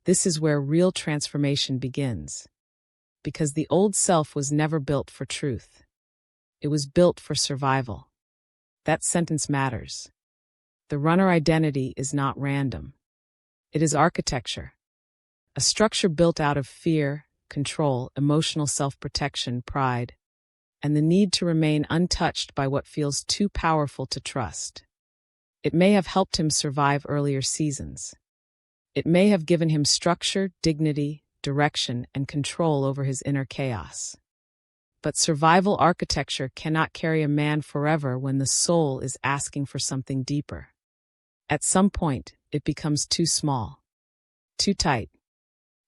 This is where real transformation begins. Because the old self was never built for truth. It was built for survival. That sentence matters. The runner identity is not random. It is architecture. A structure built out of fear, control, emotional self-protection, pride, and the need to remain untouched by what feels too powerful to trust. It may have helped him survive earlier seasons. It may have given him structure, dignity, direction, and control over his inner chaos. But survival architecture cannot carry a man forever when the soul is asking for something deeper. At some point, it becomes too small, too tight,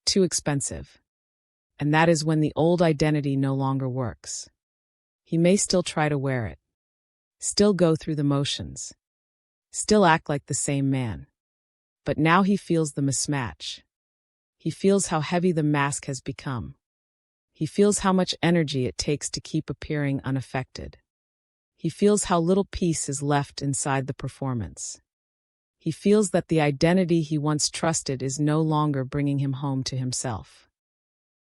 too expensive. And that is when the old identity no longer works. He may still try to wear it, still go through the motions, still act like the same man. But now he feels the mismatch. He feels how heavy the mask has become. He feels how much energy it takes to keep appearing unaffected. He feels how little peace is left inside the performance. He feels that the identity he once trusted is no longer bringing him home to himself.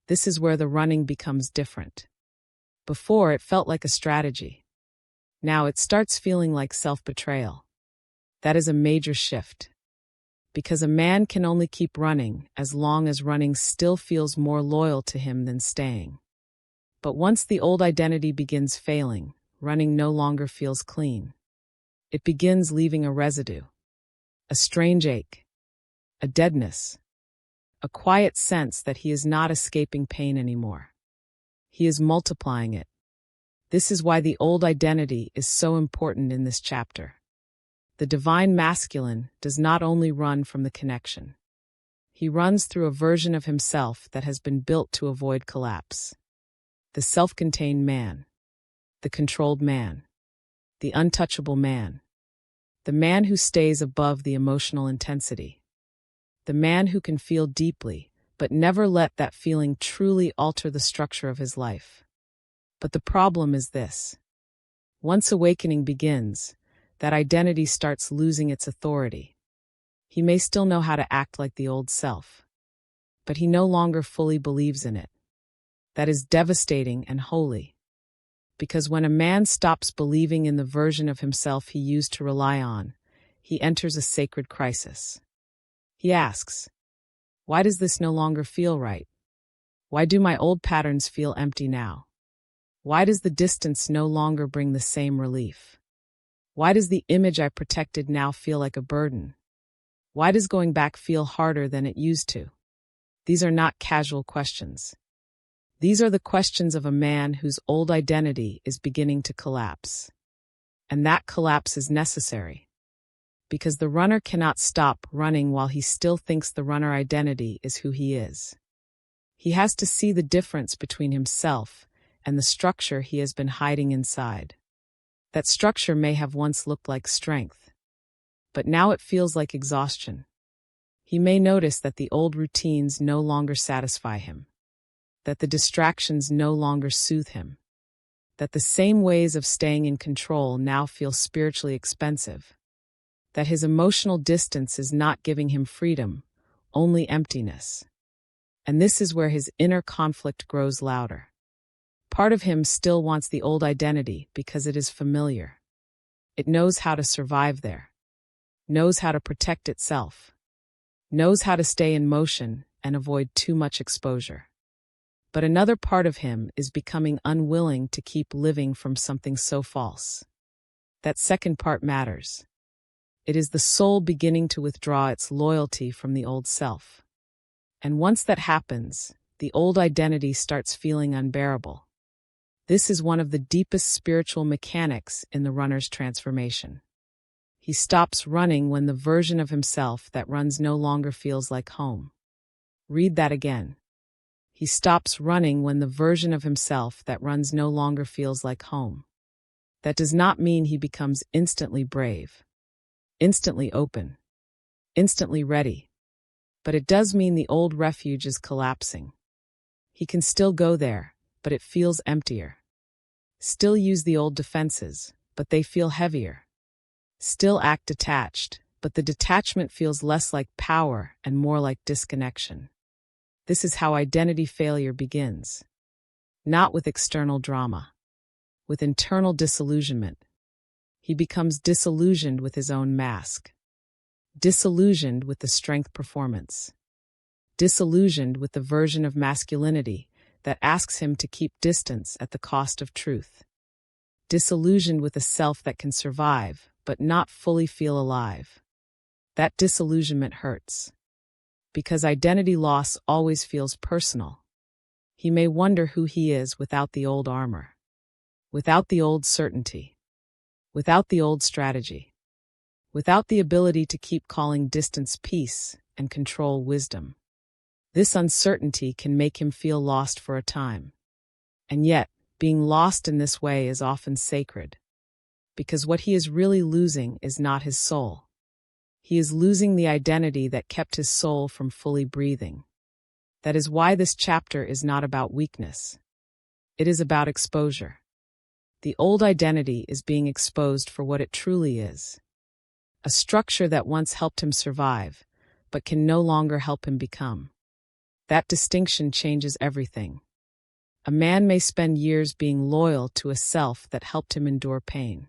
This is where the running becomes different. Before, it felt like a strategy. Now it starts feeling like self-betrayal. That is a major shift. Because a man can only keep running as long as running still feels more loyal to him than staying. But once the old identity begins failing, running no longer feels clean. It begins leaving a residue, a strange ache, a deadness, a quiet sense that he is not escaping pain anymore. He is multiplying it. This is why the old identity is so important in this chapter. The divine masculine does not only run from the connection. He runs through a version of himself that has been built to avoid collapse. The self-contained man, the controlled man, the untouchable man, the man who stays above the emotional intensity, the man who can feel deeply but never let that feeling truly alter the structure of his life. But the problem is this. Once awakening begins, that identity starts losing its authority. He may still know how to act like the old self, but he no longer fully believes in it. That is devastating and holy. Because when a man stops believing in the version of himself he used to rely on, he enters a sacred crisis. He asks, why does this no longer feel right? Why do my old patterns feel empty now? Why does the distance no longer bring the same relief? Why does the image I protected now feel like a burden? Why does going back feel harder than it used to? These are not casual questions. These are the questions of a man whose old identity is beginning to collapse. And that collapse is necessary. Because the runner cannot stop running while he still thinks the runner identity is who he is. He has to see the difference between himself and the structure he has been hiding inside. That structure may have once looked like strength, but now it feels like exhaustion. He may notice that the old routines no longer satisfy him, that the distractions no longer soothe him, that the same ways of staying in control now feel spiritually expensive, that his emotional distance is not giving him freedom, only emptiness. And this is where his inner conflict grows louder. Part of him still wants the old identity because it is familiar. It knows how to survive there, knows how to protect itself, knows how to stay in motion and avoid too much exposure. But another part of him is becoming unwilling to keep living from something so false. That second part matters. It is the soul beginning to withdraw its loyalty from the old self. And once that happens, the old identity starts feeling unbearable. This is one of the deepest spiritual mechanics in the runner's transformation. He stops running when the version of himself that runs no longer feels like home. Read that again. He stops running when the version of himself that runs no longer feels like home. That does not mean he becomes instantly brave, instantly open, instantly ready. But it does mean the old refuge is collapsing. He can still go there, but it feels emptier. Still use the old defenses, but they feel heavier. Still act detached, but the detachment feels less like power and more like disconnection. This is how identity failure begins. Not with external drama, with internal disillusionment. He becomes disillusioned with his own mask. Disillusioned with the strength performance. Disillusioned with the version of masculinity that asks him to keep distance at the cost of truth. Disillusioned with a self that can survive, but not fully feel alive. That disillusionment hurts. Because identity loss always feels personal. He may wonder who he is without the old armor, without the old certainty, without the old strategy, without the ability to keep calling distance peace and control wisdom. This uncertainty can make him feel lost for a time. And yet, being lost in this way is often sacred. Because what he is really losing is not his soul. He is losing the identity that kept his soul from fully breathing. That is why this chapter is not about weakness. It is about exposure. The old identity is being exposed for what it truly is. A structure that once helped him survive, but can no longer help him become. That distinction changes everything. A man may spend years being loyal to a self that helped him endure pain.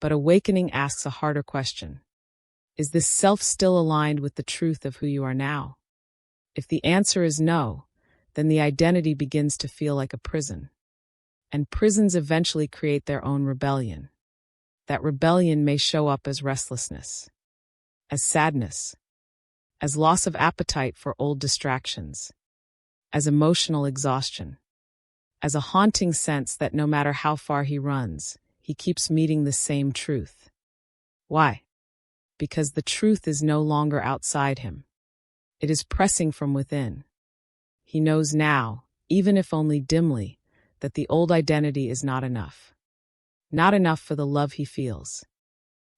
But awakening asks a harder question. Is this self still aligned with the truth of who you are now? If the answer is no, then the identity begins to feel like a prison. And prisons eventually create their own rebellion. That rebellion may show up as restlessness, as sadness, as loss of appetite for old distractions, as emotional exhaustion, as a haunting sense that no matter how far he runs, he keeps meeting the same truth. Why? Because the truth is no longer outside him. It is pressing from within. He knows now, even if only dimly, that the old identity is not enough. Not enough for the love he feels.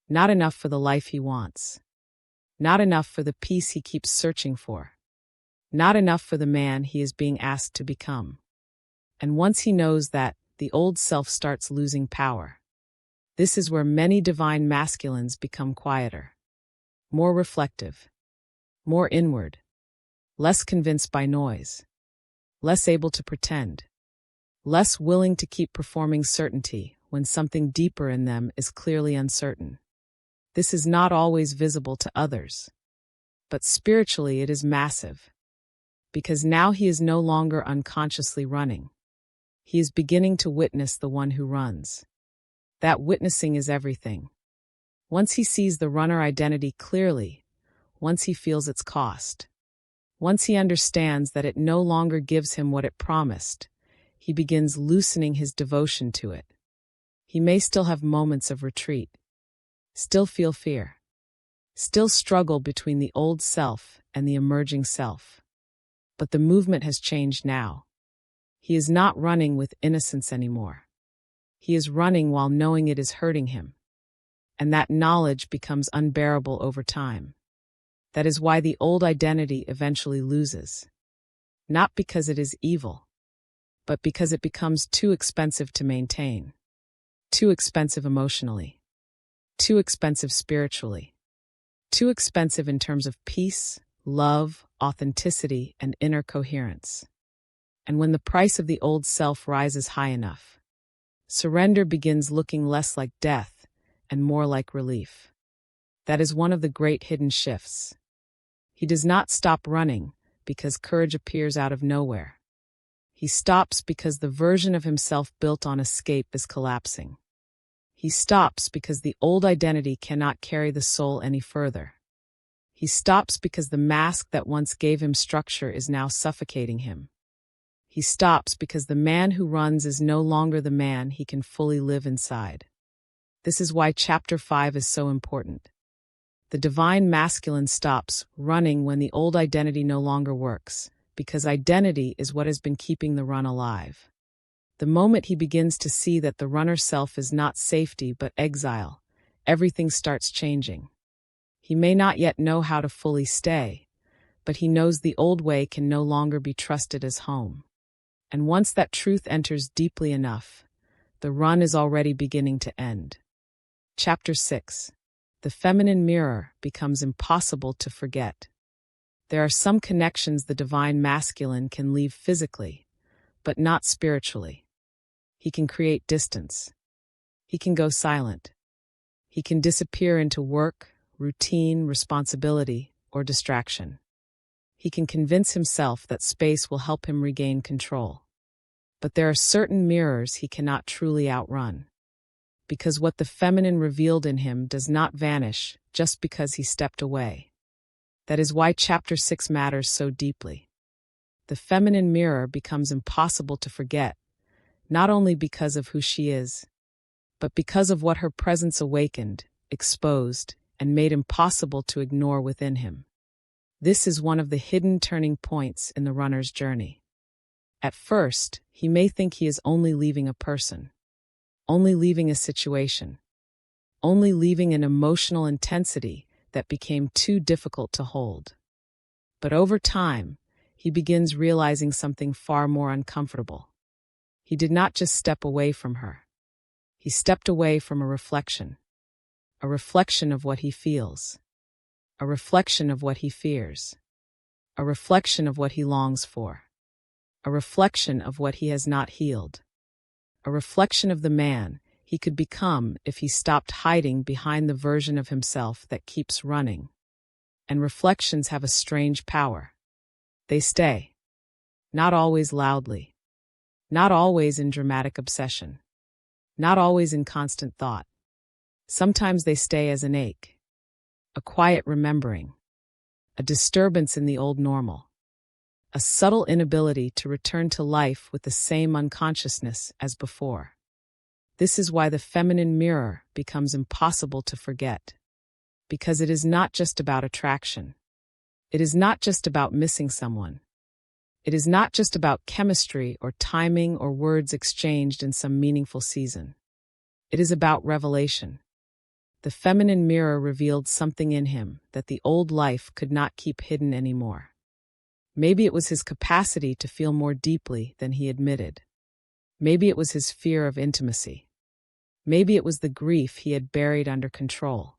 Not enough for the life he wants. Not enough for the peace he keeps searching for. Not enough for the man he is being asked to become. And once he knows that, the old self starts losing power. This is where many divine masculines become quieter, more reflective, more inward, less convinced by noise, less able to pretend, less willing to keep performing certainty when something deeper in them is clearly uncertain. This is not always visible to others, but spiritually it is massive, because now he is no longer unconsciously running. He is beginning to witness the one who runs. That witnessing is everything. Once he sees the runner identity clearly, once he feels its cost, once he understands that it no longer gives him what it promised, he begins loosening his devotion to it. He may still have moments of retreat, still feel fear, still struggle between the old self and the emerging self. But the movement has changed now. He is not running with innocence anymore. He is running while knowing it is hurting him. And that knowledge becomes unbearable over time. That is why the old identity eventually loses. Not because it is evil, but because it becomes too expensive to maintain. Too expensive emotionally. Too expensive spiritually. Too expensive in terms of peace, love, authenticity, and inner coherence. And when the price of the old self rises high enough, surrender begins looking less like death and more like relief. That is one of the great hidden shifts. He does not stop running because courage appears out of nowhere. He stops because the version of himself built on escape is collapsing. He stops because the old identity cannot carry the soul any further. He stops because the mask that once gave him structure is now suffocating him. He stops because the man who runs is no longer the man he can fully live inside. This is why Chapter 5 is so important. The divine masculine stops running when the old identity no longer works, because identity is what has been keeping the run alive. The moment he begins to see that the runner self is not safety but exile, everything starts changing. He may not yet know how to fully stay, but he knows the old way can no longer be trusted as home. And once that truth enters deeply enough, the run is already beginning to end. Chapter 6. The feminine mirror becomes impossible to forget. There are some connections the divine masculine can leave physically, but not spiritually. He can create distance. He can go silent. He can disappear into work, routine, responsibility, or distraction. He can convince himself that space will help him regain control. But there are certain mirrors he cannot truly outrun. Because what the feminine revealed in him does not vanish just because he stepped away. That is why Chapter 6 matters so deeply. The feminine mirror becomes impossible to forget, not only because of who she is, but because of what her presence awakened, exposed, and made impossible to ignore within him. This is one of the hidden turning points in the runner's journey. At first, he may think he is only leaving a person, only leaving a situation, only leaving an emotional intensity that became too difficult to hold. But over time, he begins realizing something far more uncomfortable. He did not just step away from her. He stepped away from a reflection of what he feels, a reflection of what he fears, a reflection of what he longs for, a reflection of what he has not healed, a reflection of the man he could become if he stopped hiding behind the version of himself that keeps running. And reflections have a strange power. They stay. Not always loudly. Not always in dramatic obsession. Not always in constant thought. Sometimes they stay as an ache. A quiet remembering. A disturbance in the old normal. A subtle inability to return to life with the same unconsciousness as before. This is why the feminine mirror becomes impossible to forget. Because it is not just about attraction. It is not just about missing someone. It is not just about chemistry or timing or words exchanged in some meaningful season. It is about revelation. The feminine mirror revealed something in him that the old life could not keep hidden anymore. Maybe it was his capacity to feel more deeply than he admitted. Maybe it was his fear of intimacy. Maybe it was the grief he had buried under control.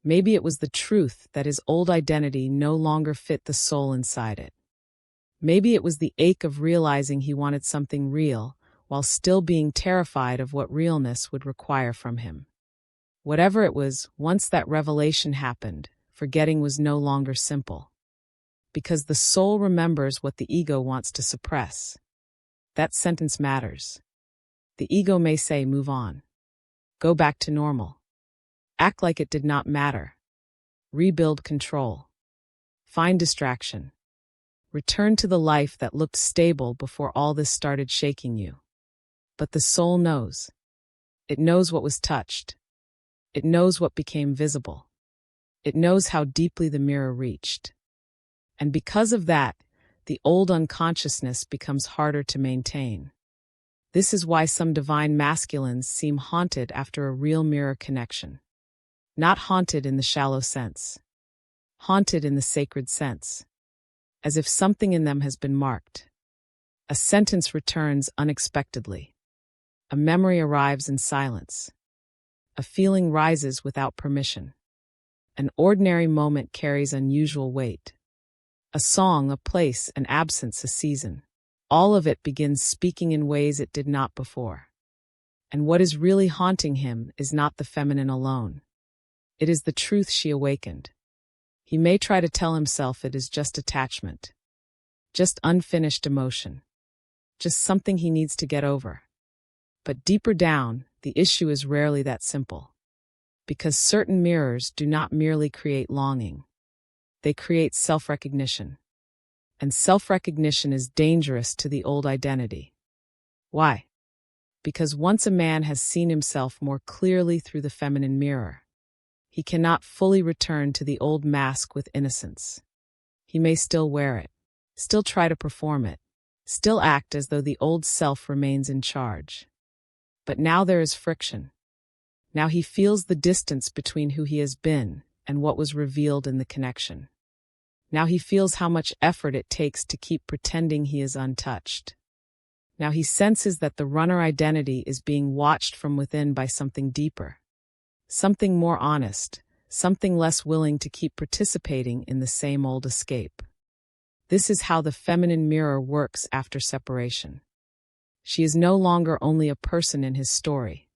Maybe it was the truth that his old identity no longer fit the soul inside it. Maybe it was the ache of realizing he wanted something real while still being terrified of what realness would require from him. Whatever it was, once that revelation happened, forgetting was no longer simple. Because the soul remembers what the ego wants to suppress. That sentence matters. The ego may say, move on. Go back to normal. Act like it did not matter. Rebuild control. Find distraction. Return to the life that looked stable before all this started shaking you. But the soul knows. It knows what was touched. It knows what became visible. It knows how deeply the mirror reached. And because of that, the old unconsciousness becomes harder to maintain. This is why some divine masculines seem haunted after a real mirror connection. Not haunted in the shallow sense. Haunted in the sacred sense. As if something in them has been marked. A sentence returns unexpectedly. A memory arrives in silence. A feeling rises without permission. An ordinary moment carries unusual weight. A song, a place, an absence, a season. All of it begins speaking in ways it did not before. And what is really haunting him is not the feminine alone. It is the truth she awakened. He may try to tell himself it is just attachment. Just unfinished emotion. Just something he needs to get over. But deeper down, the issue is rarely that simple. Because certain mirrors do not merely create longing. They create self-recognition. And self-recognition is dangerous to the old identity. Why? Because once a man has seen himself more clearly through the feminine mirror, he cannot fully return to the old mask with innocence. He may still wear it, still try to perform it, still act as though the old self remains in charge. But now there is friction. Now he feels the distance between who he has been and what was revealed in the connection. Now he feels how much effort it takes to keep pretending he is untouched. Now he senses that the runner identity is being watched from within by something deeper. Something more honest, something less willing to keep participating in the same old escape. This is how the feminine mirror works after separation. She is no longer only a person in his story.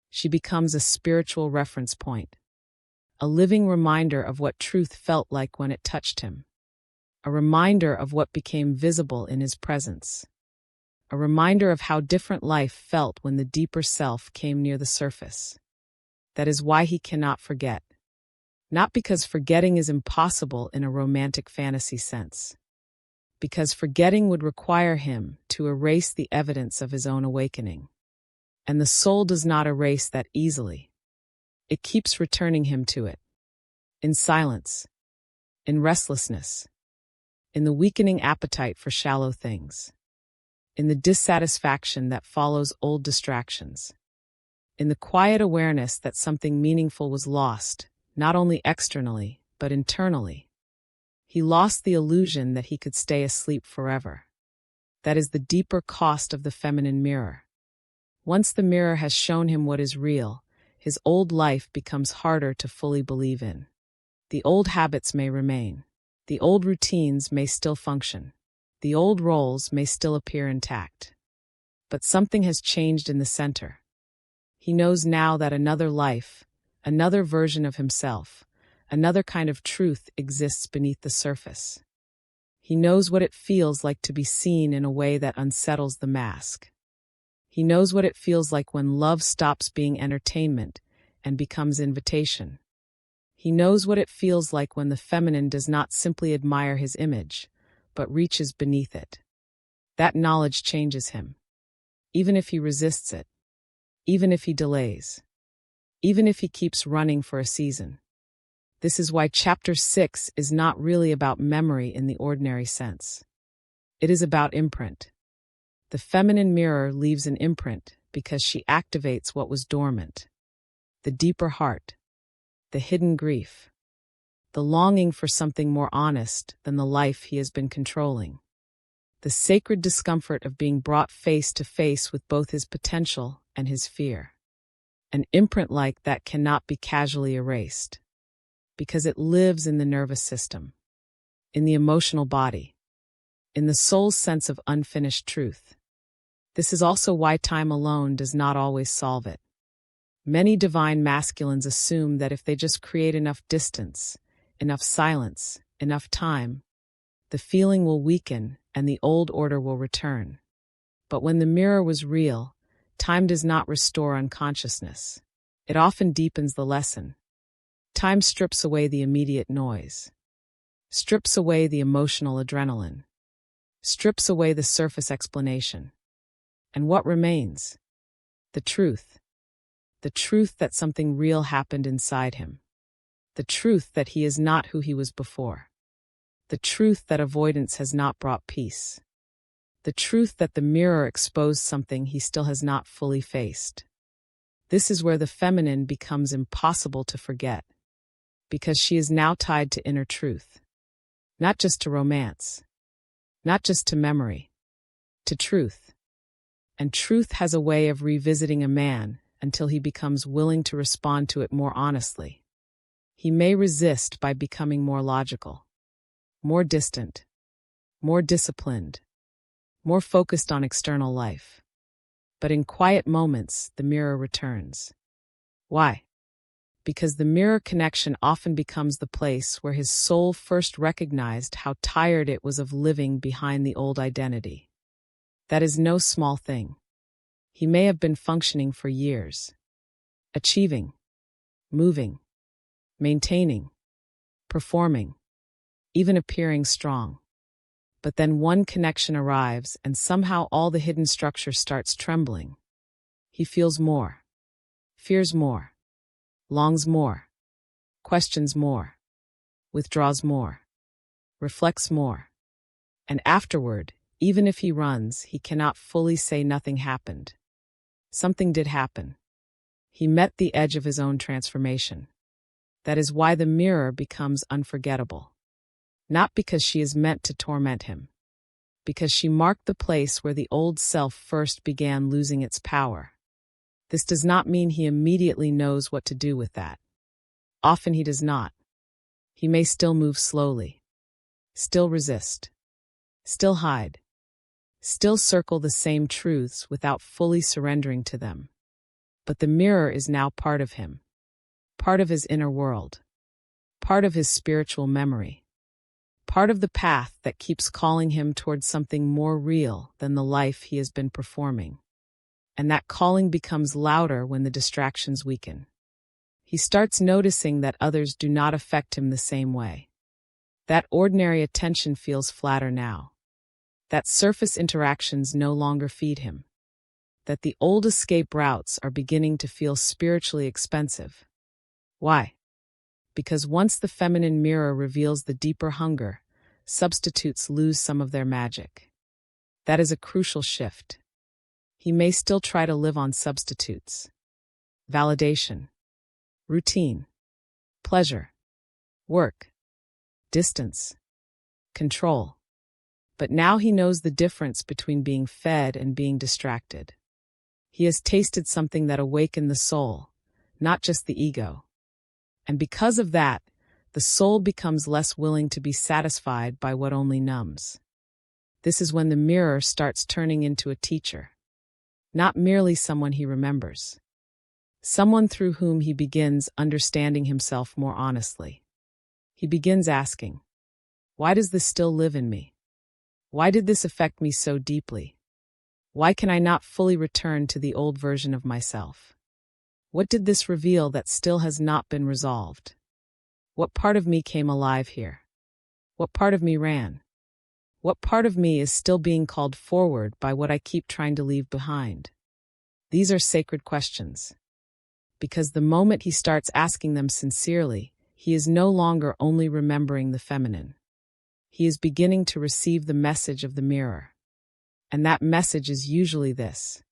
She becomes a spiritual reference point. A living reminder of what truth felt like when it touched him. A reminder of what became visible in his presence. A reminder of how different life felt when the deeper self came near the surface. That is why he cannot forget. Not because forgetting is impossible in a romantic fantasy sense. Because forgetting would require him to erase the evidence of his own awakening. And the soul does not erase that easily. It keeps returning him to it. In silence. In restlessness. In the weakening appetite for shallow things. In the dissatisfaction that follows old distractions. In the quiet awareness that something meaningful was lost, not only externally, but internally. He lost the illusion that he could stay asleep forever. That is the deeper cost of the feminine mirror. Once the mirror has shown him what is real, his old life becomes harder to fully believe in. The old habits may remain. The old routines may still function. The old roles may still appear intact. But something has changed in the center. He knows now that another life, another version of himself, another kind of truth exists beneath the surface. He knows what it feels like to be seen in a way that unsettles the mask. He knows what it feels like when love stops being entertainment and becomes invitation. He knows what it feels like when the feminine does not simply admire his image, but reaches beneath it. That knowledge changes him. Even if he resists it, even if he delays, even if he keeps running for a season. This is why Chapter 6 is not really about memory in the ordinary sense. It is about imprint. The feminine mirror leaves an imprint because she activates what was dormant. The deeper heart, the hidden grief, the longing for something more honest than the life he has been controlling. The sacred discomfort of being brought face to face with both his potential and his fear. An imprint like that cannot be casually erased, because it lives in the nervous system, in the emotional body, in the soul's sense of unfinished truth. This is also why time alone does not always solve it. Many divine masculines assume that if they just create enough distance, enough silence, enough time, the feeling will weaken and the old order will return. But when the mirror was real, time does not restore unconsciousness. It often deepens the lesson. Time strips away the immediate noise, strips away the emotional adrenaline, strips away the surface explanation. And what remains? The truth. The truth that something real happened inside him. The truth that he is not who he was before. The truth that avoidance has not brought peace. The truth that the mirror exposed something he still has not fully faced. This is where the feminine becomes impossible to forget, because she is now tied to inner truth. Not just to romance. Not just to memory. To truth. And truth has a way of revisiting a man until he becomes willing to respond to it more honestly. He may resist by becoming more logical, more distant, more disciplined, more focused on external life. But in quiet moments, the mirror returns. Why? Because the mirror connection often becomes the place where his soul first recognized how tired it was of living behind the old identity. That is no small thing. He may have been functioning for years, achieving, moving, maintaining, performing, even appearing strong. But then one connection arrives and somehow all the hidden structure starts trembling. He feels more, fears more, longs more, questions more, withdraws more, reflects more. And afterward, even if he runs, he cannot fully say nothing happened. Something did happen. He met the edge of his own transformation. That is why the mirror becomes unforgettable. Not because she is meant to torment him. Because she marked the place where the old self first began losing its power. This does not mean he immediately knows what to do with that. Often he does not. He may still move slowly. Still resist. Still hide. Still circle the same truths without fully surrendering to them. But the mirror is now part of him. Part of his inner world. Part of his spiritual memory. Part of the path that keeps calling him towards something more real than the life he has been performing. And that calling becomes louder when the distractions weaken. He starts noticing that others do not affect him the same way. That ordinary attention feels flatter now. That surface interactions no longer feed him. That the old escape routes are beginning to feel spiritually expensive. Why? Because once the feminine mirror reveals the deeper hunger, substitutes lose some of their magic. That is a crucial shift. He may still try to live on substitutes. Validation, routine, pleasure, work, distance, control. But now he knows the difference between being fed and being distracted. He has tasted something that awakened the soul, not just the ego. And because of that, the soul becomes less willing to be satisfied by what only numbs. This is when the mirror starts turning into a teacher, not merely someone he remembers. someone through whom he begins understanding himself more honestly. He begins asking, why does this still live in me? Why did this affect me so deeply? Why can I not fully return to the old version of myself? What did this reveal that still has not been resolved? What part of me came alive here? What part of me ran? What part of me is still being called forward by what I keep trying to leave behind? These are sacred questions, because the moment he starts asking them sincerely, he is no longer only remembering the feminine. He is beginning to receive the message of the mirror. And that message is usually this: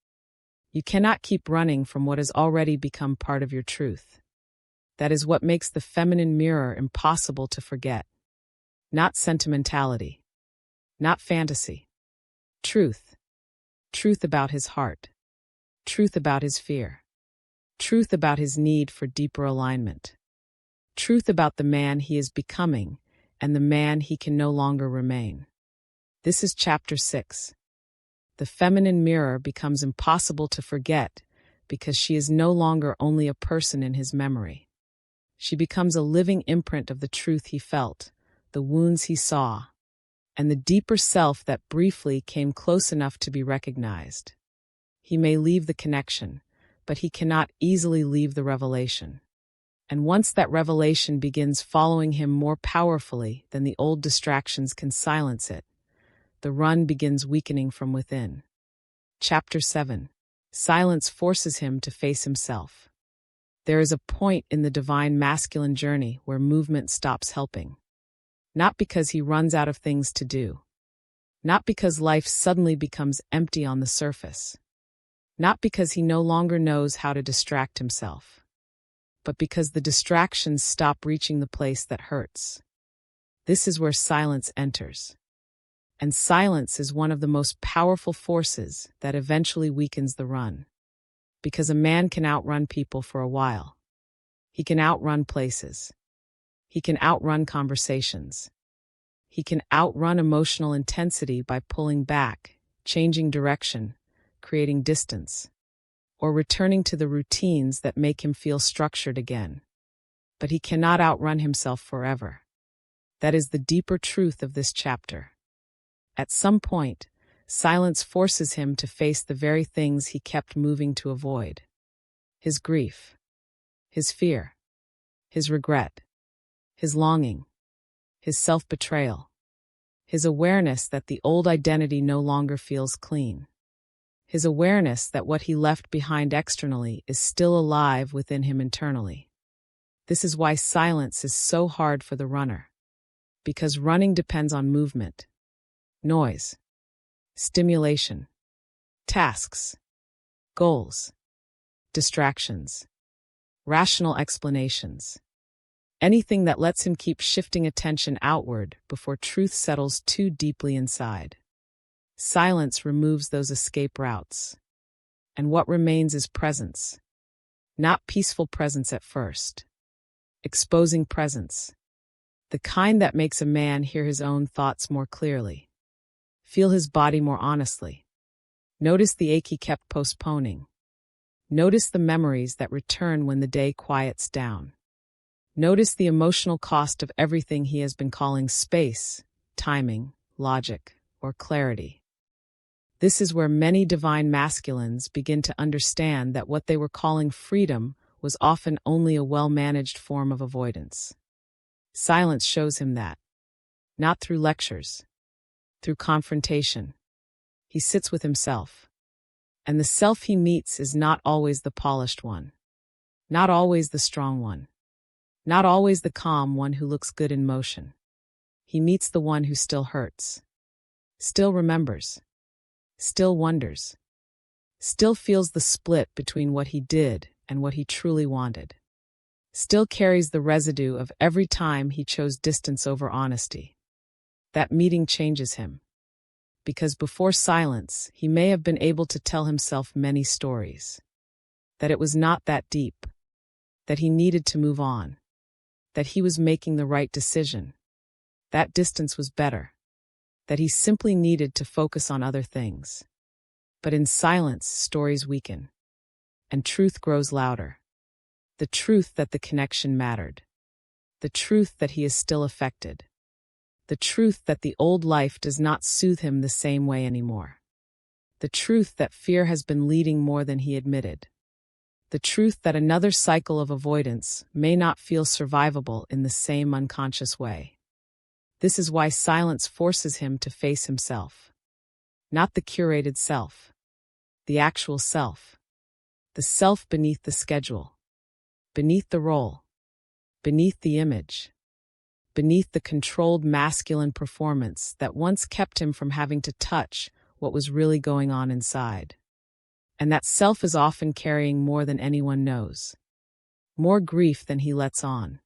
you cannot keep running from what has already become part of your truth. That is what makes the feminine mirror impossible to forget. Not sentimentality. Not fantasy. Truth. Truth about his heart. Truth about his fear. Truth about his need for deeper alignment. Truth about the man he is becoming and the man he can no longer remain. This is chapter 6. The feminine mirror becomes impossible to forget because she is no longer only a person in his memory. She becomes a living imprint of the truth he felt, the wounds he saw, and the deeper self that briefly came close enough to be recognized. He may leave the connection, but he cannot easily leave the revelation. And once that revelation begins following him more powerfully than the old distractions can silence it, the run begins weakening from within. Chapter 7. Silence forces him to face himself. There is a point in the divine masculine journey where movement stops helping. Not because he runs out of things to do. Not because life suddenly becomes empty on the surface. Not because he no longer knows how to distract himself. But because the distractions stop reaching the place that hurts. This is where silence enters. And silence is one of the most powerful forces that eventually weakens the run. Because a man can outrun people for a while. He can outrun places. He can outrun conversations. He can outrun emotional intensity by pulling back, changing direction, creating distance, or returning to the routines that make him feel structured again. But he cannot outrun himself forever. That is the deeper truth of this chapter. At some point, silence forces him to face the very things he kept moving to avoid. His grief, his fear, his regret, his longing, his self-betrayal, his awareness that the old identity no longer feels clean. His awareness that what he left behind externally is still alive within him internally. This is why silence is so hard for the runner. Because running depends on movement, noise, stimulation, tasks, goals, distractions, rational explanations. Anything that lets him keep shifting attention outward before truth settles too deeply inside. Silence removes those escape routes. And what remains is presence. Not peaceful presence at first. Exposing presence. The kind that makes a man hear his own thoughts more clearly. Feel his body more honestly. Notice the ache he kept postponing. Notice the memories that return when the day quiets down. Notice the emotional cost of everything he has been calling space, timing, logic, or clarity. This is where many divine masculines begin to understand that what they were calling freedom was often only a well-managed form of avoidance. Silence shows him that. Not through lectures. Through confrontation. He sits with himself. And the self he meets is not always the polished one. Not always the strong one. Not always the calm one who looks good in motion. He meets the one who still hurts. Still remembers. Still wonders. Still feels the split between what he did and what he truly wanted. Still carries the residue of every time he chose distance over honesty. That meeting changes him. Because before silence, he may have been able to tell himself many stories. That it was not that deep. That he needed to move on. That he was making the right decision. That distance was better. That he simply needed to focus on other things. But in silence, stories weaken. And truth grows louder. The truth that the connection mattered. The truth that he is still affected. The truth that the old life does not soothe him the same way anymore. The truth that fear has been leading more than he admitted. The truth that another cycle of avoidance may not feel survivable in the same unconscious way. This is why silence forces him to face himself. Not the curated self. The actual self. The self beneath the schedule. Beneath the role. Beneath the image. Beneath the controlled masculine performance that once kept him from having to touch what was really going on inside. And that self is often carrying more than anyone knows. More grief than he lets on.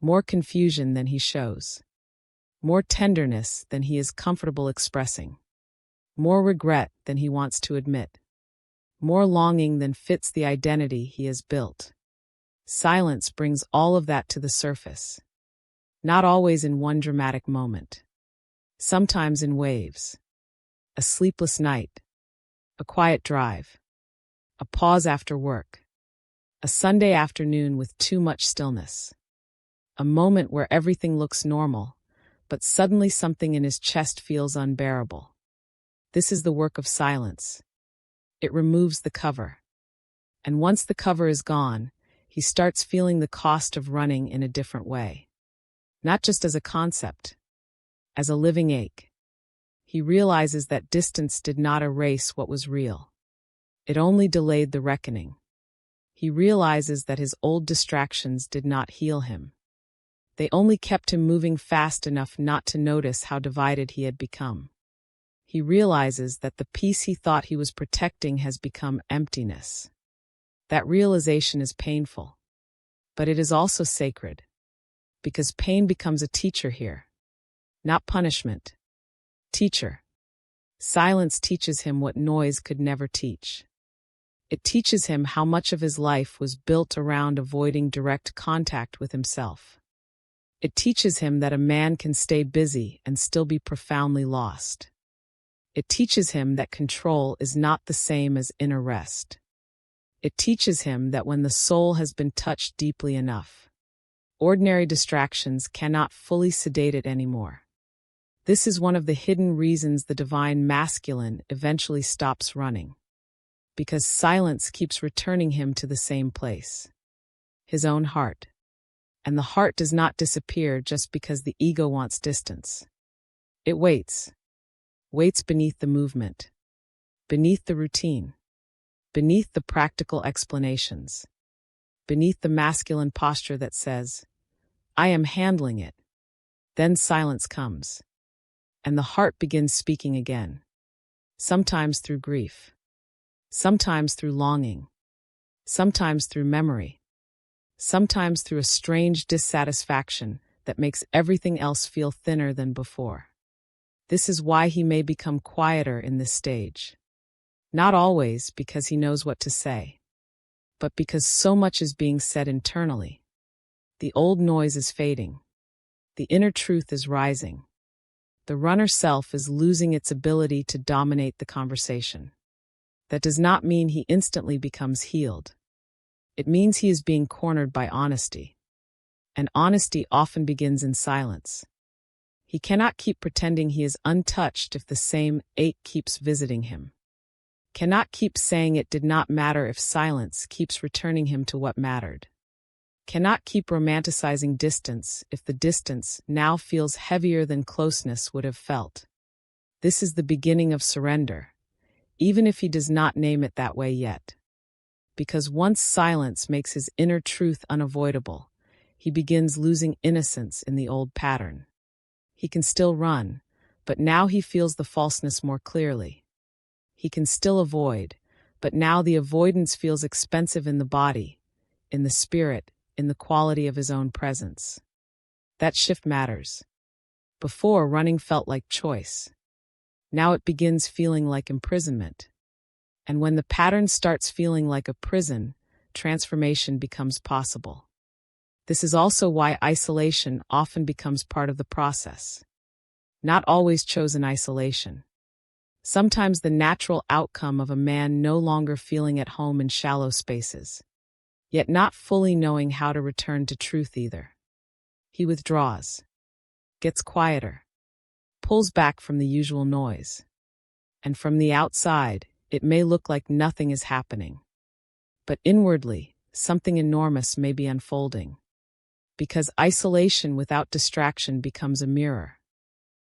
More confusion than he shows. More tenderness than he is comfortable expressing. More regret than he wants to admit. More longing than fits the identity he has built. Silence brings all of that to the surface. Not always in one dramatic moment. Sometimes in waves. A sleepless night. A quiet drive. A pause after work. A Sunday afternoon with too much stillness. A moment where everything looks normal, but suddenly something in his chest feels unbearable. This is the work of silence. It removes the cover. And once the cover is gone, he starts feeling the cost of running in a different way. Not just as a concept, as a living ache. He realizes that distance did not erase what was real. It only delayed the reckoning. He realizes that his old distractions did not heal him. They only kept him moving fast enough not to notice how divided he had become. He realizes that the peace he thought he was protecting has become emptiness. That realization is painful, but it is also sacred, because pain becomes a teacher here, not punishment. Teacher. Silence teaches him what noise could never teach. It teaches him how much of his life was built around avoiding direct contact with himself. It teaches him that a man can stay busy and still be profoundly lost. It teaches him that control is not the same as inner rest. It teaches him that when the soul has been touched deeply enough, ordinary distractions cannot fully sedate it anymore. This is one of the hidden reasons the divine masculine eventually stops running. Because silence keeps returning him to the same place. His own heart. And the heart does not disappear just because the ego wants distance. It waits. Waits beneath the movement. Beneath the routine. Beneath the practical explanations. Beneath the masculine posture that says, I am handling it. Then silence comes. And the heart begins speaking again. Sometimes through grief. Sometimes through longing. Sometimes through memory. Sometimes through a strange dissatisfaction that makes everything else feel thinner than before. This is why he may become quieter in this stage. Not always because he knows what to say, but because so much is being said internally. The old noise is fading. The inner truth is rising. The runner self is losing its ability to dominate the conversation. That does not mean he instantly becomes healed. It means he is being cornered by honesty. And honesty often begins in silence. He cannot keep pretending he is untouched if the same ache keeps visiting him. Cannot keep saying it did not matter if silence keeps returning him to what mattered. Cannot keep romanticizing distance if the distance now feels heavier than closeness would have felt. This is the beginning of surrender, even if he does not name it that way yet. Because once silence makes his inner truth unavoidable, he begins losing innocence in the old pattern. He can still run, but now he feels the falseness more clearly. He can still avoid, but now the avoidance feels expensive in the body, in the spirit, in the quality of his own presence. That shift matters. Before, running felt like choice. Now it begins feeling like imprisonment. And when the pattern starts feeling like a prison, transformation becomes possible. This is also why isolation often becomes part of the process. Not always chosen isolation. Sometimes the natural outcome of a man no longer feeling at home in shallow spaces. yet not fully knowing how to return to truth either. He withdraws, gets quieter, pulls back from the usual noise. And from the outside, it may look like nothing is happening. But inwardly, something enormous may be unfolding. Because isolation without distraction becomes a mirror.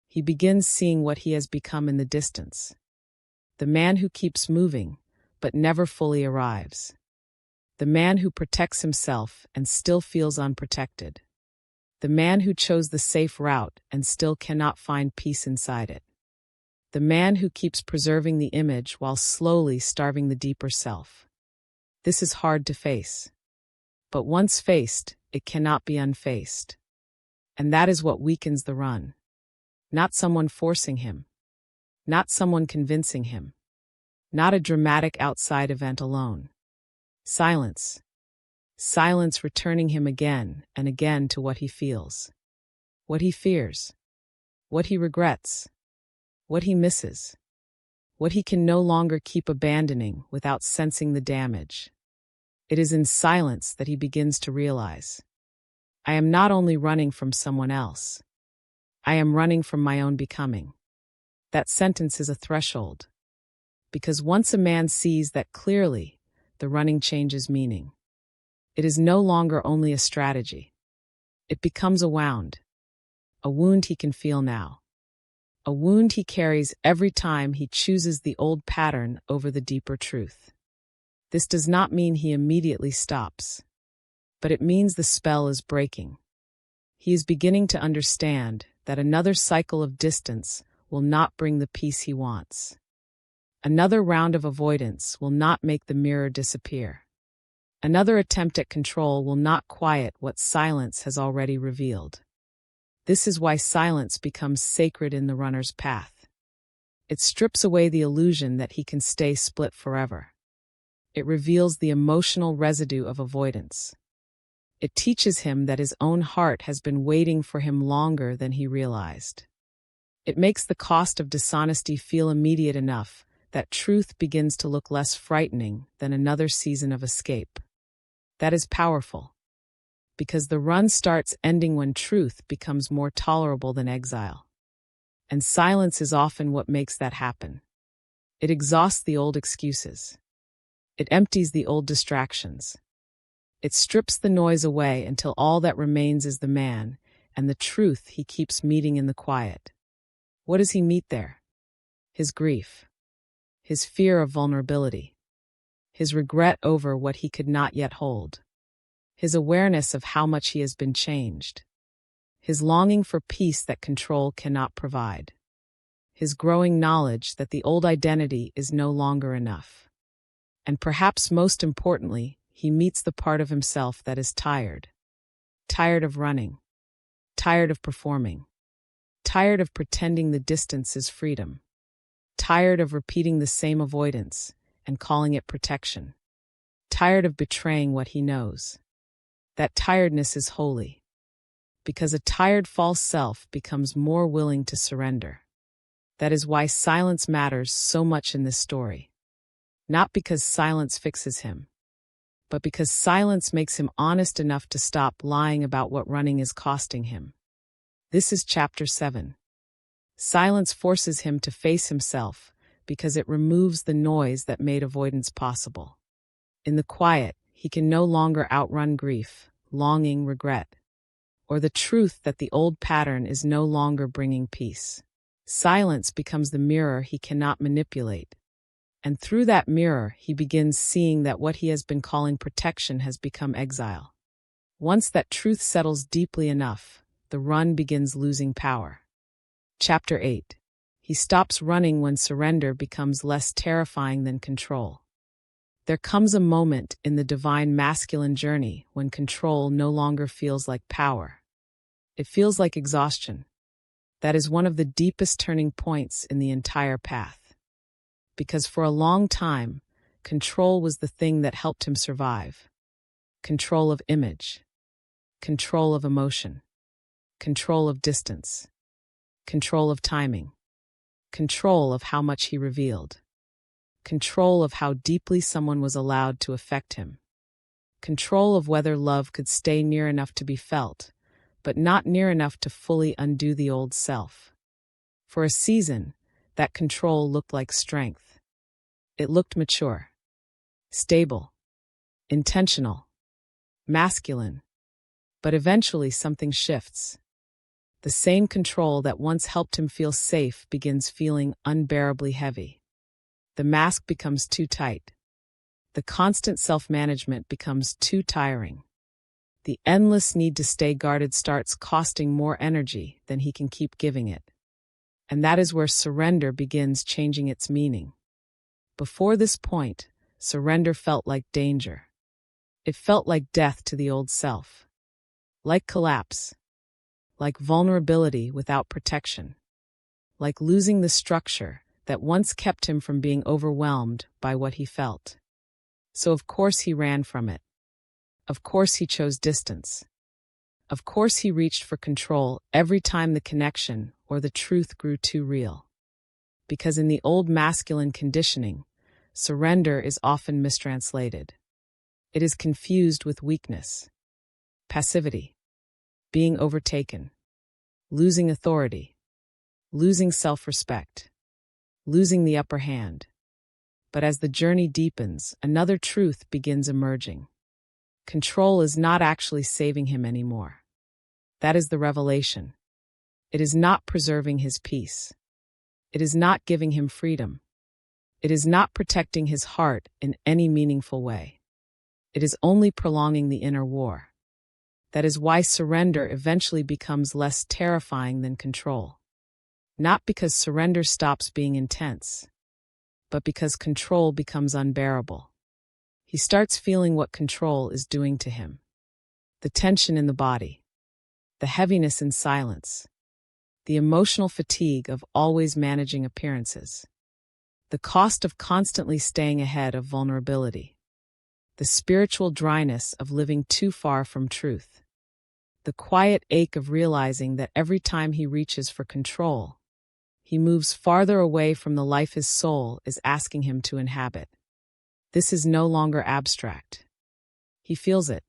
He begins seeing what he has become in the distance. The man who keeps moving, but never fully arrives. The man who protects himself and still feels unprotected. The man who chose the safe route and still cannot find peace inside it. The man who keeps preserving the image while slowly starving the deeper self. This is hard to face. But once faced, it cannot be unfaced. And that is what weakens the run. Not someone forcing him. Not someone convincing him. Not a dramatic outside event alone. Silence. Silence returning him again and again to what he feels. What he fears. What he regrets. What he misses. What he can no longer keep abandoning without sensing the damage. It is in silence that he begins to realize, I am not only running from someone else. I am running from my own becoming. That sentence is a threshold. Because once a man sees that clearly, the running changes meaning. It is no longer only a strategy. It becomes a wound he can feel now. A wound he carries every time he chooses the old pattern over the deeper truth. This does not mean he immediately stops, but it means the spell is breaking. He is beginning to understand that another cycle of distance will not bring the peace he wants. Another round of avoidance will not make the mirror disappear. Another attempt at control will not quiet what silence has already revealed. This is why silence becomes sacred in the runner's path. It strips away the illusion that he can stay split forever. It reveals the emotional residue of avoidance. It teaches him that his own heart has been waiting for him longer than he realized. It makes the cost of dishonesty feel immediate enough that truth begins to look less frightening than another season of escape. That is powerful, because the run starts ending when truth becomes more tolerable than exile. And silence is often what makes that happen. It exhausts the old excuses. It empties the old distractions. It strips the noise away until all that remains is the man and the truth he keeps meeting in the quiet. What does he meet there? His grief. His fear of vulnerability. His regret over what he could not yet hold. His awareness of how much he has been changed. His longing for peace that control cannot provide. His growing knowledge that the old identity is no longer enough. And perhaps most importantly, he meets the part of himself that is tired. Tired of running. Tired of performing. Tired of pretending the distance is freedom. Tired of repeating the same avoidance and calling it protection. Tired of betraying what he knows. That tiredness is holy, because a tired false self becomes more willing to surrender. That is why silence matters so much in this story. Not because silence fixes him, but because silence makes him honest enough to stop lying about what running is costing him. This is chapter 7. Silence forces him to face himself because it removes the noise that made avoidance possible. In the quiet, he can no longer outrun grief, longing, regret, or the truth that the old pattern is no longer bringing peace. Silence becomes the mirror he cannot manipulate. And through that mirror, he begins seeing that what he has been calling protection has become exile. Once that truth settles deeply enough, the run begins losing power. Chapter 8. He stops running when surrender becomes less terrifying than control. There comes a moment in the divine masculine journey when control no longer feels like power. It feels like exhaustion. That is one of the deepest turning points in the entire path. Because for a long time, control was the thing that helped him survive. Control of image. Control of emotion. Control of distance. Control of timing. Control of how much he revealed. Control of how deeply someone was allowed to affect him. control of whether love could stay near enough to be felt, but not near enough to fully undo the old self. For a season, that control looked like strength. It looked mature, stable, intentional, masculine. But eventually something shifts. The same control that once helped him feel safe begins feeling unbearably heavy. The mask becomes too tight. The constant self-management becomes too tiring. The endless need to stay guarded starts costing more energy than he can keep giving it. And that is where surrender begins changing its meaning. Before this point, surrender felt like danger. It felt like death to the old self. Like collapse. Like vulnerability without protection. Like losing the structure that once kept him from being overwhelmed by what he felt. So of course he ran from it. Of course he chose distance. Of course he reached for control every time the connection or the truth grew too real. Because in the old masculine conditioning, surrender is often mistranslated. It is confused with weakness, passivity, being overtaken, losing authority, losing self-respect, losing the upper hand. But as the journey deepens, another truth begins emerging. Control is not actually saving him anymore. That is the revelation. It is not preserving his peace. It is not giving him freedom. It is not protecting his heart in any meaningful way. It is only prolonging the inner war. That is why surrender eventually becomes less terrifying than control. Not because surrender stops being intense, but because control becomes unbearable. He starts feeling what control is doing to him. The tension in the body, the heaviness in silence, the emotional fatigue of always managing appearances, the cost of constantly staying ahead of vulnerability, the spiritual dryness of living too far from truth, the quiet ache of realizing that every time he reaches for control, he moves farther away from the life his soul is asking him to inhabit. This is no longer abstract. He feels it.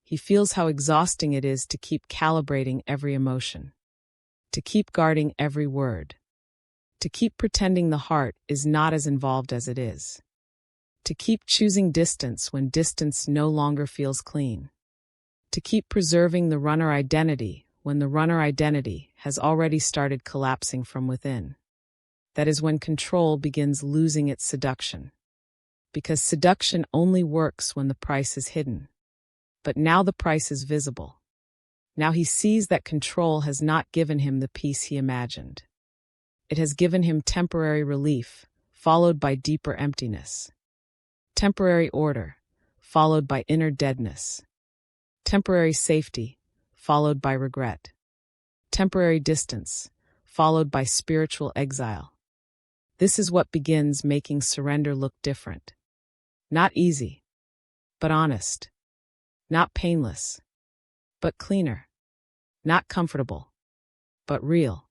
He feels how exhausting it is to keep calibrating every emotion, to keep guarding every word, to keep pretending the heart is not as involved as it is, to keep choosing distance when distance no longer feels clean, to keep preserving the runner identity when the runner identity has already started collapsing from within. That is when control begins losing its seduction. Because seduction only works when the price is hidden. But now the price is visible. Now he sees that control has not given him the peace he imagined. It has given him temporary relief, followed by deeper emptiness. Temporary order, followed by inner deadness. Temporary safety, followed by regret. Temporary distance, followed by spiritual exile. This is what begins making surrender look different. Not easy, but honest. Not painless, but cleaner. Not comfortable, but real.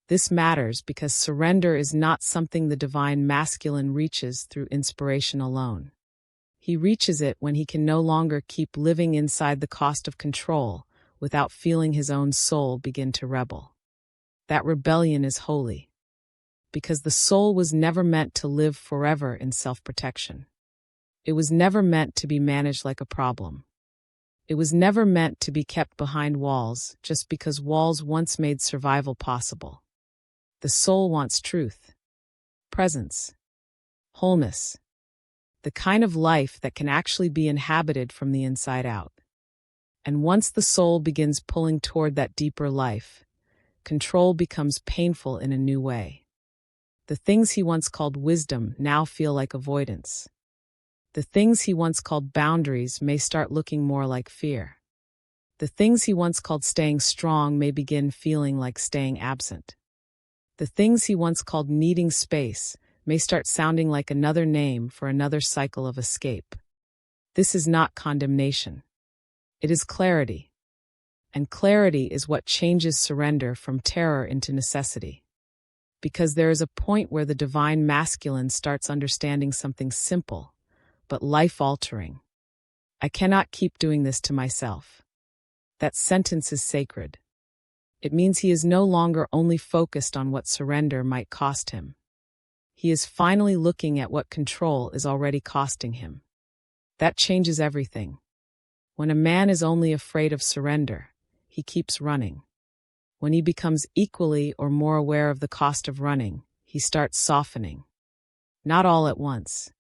This matters because surrender is not something the divine masculine reaches through inspiration alone. He reaches it when he can no longer keep living inside the cost of control without feeling his own soul begin to rebel. That rebellion is holy, because the soul was never meant to live forever in self-protection. It was never meant to be managed like a problem. It was never meant to be kept behind walls just because walls once made survival possible. The soul wants truth, presence, wholeness, the kind of life that can actually be inhabited from the inside out. And once the soul begins pulling toward that deeper life, control becomes painful in a new way. The things he once called wisdom now feel like avoidance. The things he once called boundaries may start looking more like fear. The things he once called staying strong may begin feeling like staying absent. The things he once called needing space may start sounding like another name for another cycle of escape. This is not condemnation. It is clarity. And clarity is what changes surrender from terror into necessity. Because there is a point where the divine masculine starts understanding something simple, but life-altering. I cannot keep doing this to myself. That sentence is sacred. It means he is no longer only focused on what surrender might cost him. He is finally looking at what control is already costing him. That changes everything. When a man is only afraid of surrender, he keeps running. When he becomes equally or more aware of the cost of running, he starts softening. Not all at once.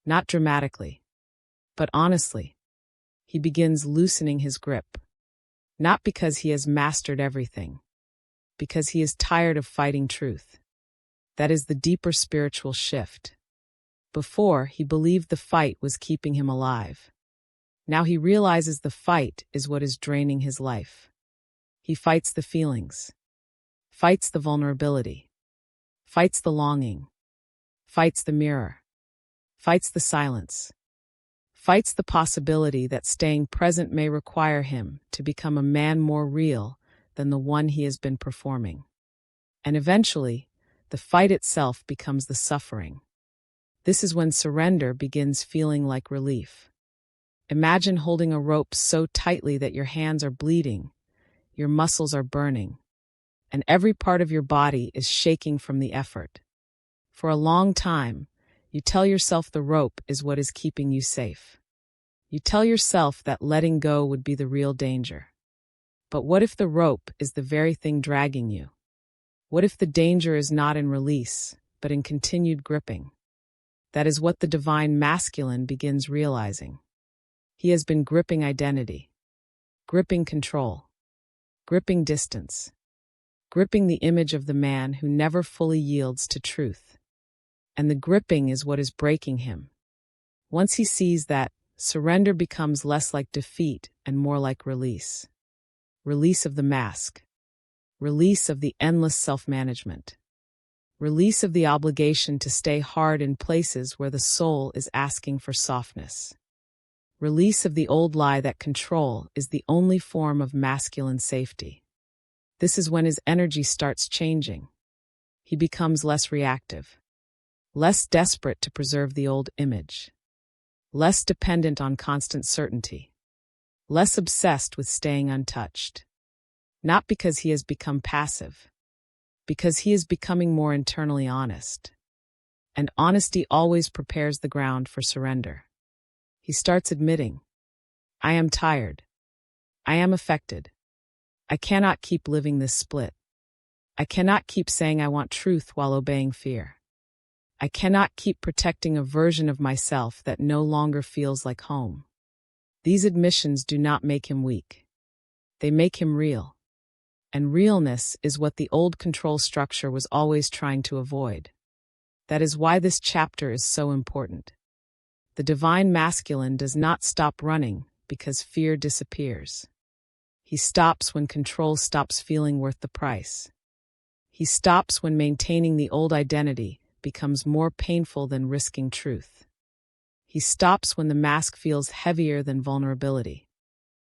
Not dramatically. But honestly, he begins loosening his grip. Not because he has mastered everything, because he is tired of fighting truth. That is the deeper spiritual shift. Before, he believed the fight was keeping him alive. Now he realizes the fight is what is draining his life. He fights the feelings, fights the vulnerability, fights the longing, fights the mirror, fights the silence, fights the possibility that staying present may require him to become a man more real than the one he has been performing. And eventually, the fight itself becomes the suffering. This is when surrender begins feeling like relief. Imagine holding a rope so tightly that your hands are bleeding, your muscles are burning, and every part of your body is shaking from the effort. For a long time, you tell yourself the rope is what is keeping you safe. You tell yourself that letting go would be the real danger. But what if the rope is the very thing dragging you? What if the danger is not in release, but in continued gripping? That is what the divine masculine begins realizing. He has been gripping identity, gripping control, gripping distance, gripping the image of the man who never fully yields to truth. And the gripping is what is breaking him. Once he sees that, surrender becomes less like defeat and more like release. Release of the mask. Release of the endless self-management. Release of the obligation to stay hard in places where the soul is asking for softness. Release of the old lie that control is the only form of masculine safety. This is when his energy starts changing. He becomes less reactive, less desperate to preserve the old image, less dependent on constant certainty, less obsessed with staying untouched. Not because he has become passive, because he is becoming more internally honest. And honesty always prepares the ground for surrender. He starts admitting, I am tired. I am affected. I cannot keep living this split. I cannot keep saying I want truth while obeying fear. I cannot keep protecting a version of myself that no longer feels like home. These admissions do not make him weak. They make him real. And realness is what the old control structure was always trying to avoid. That is why this chapter is so important. The divine masculine does not stop running because fear disappears. He stops when control stops feeling worth the price. He stops when maintaining the old identity becomes more painful than risking truth. He stops when the mask feels heavier than vulnerability.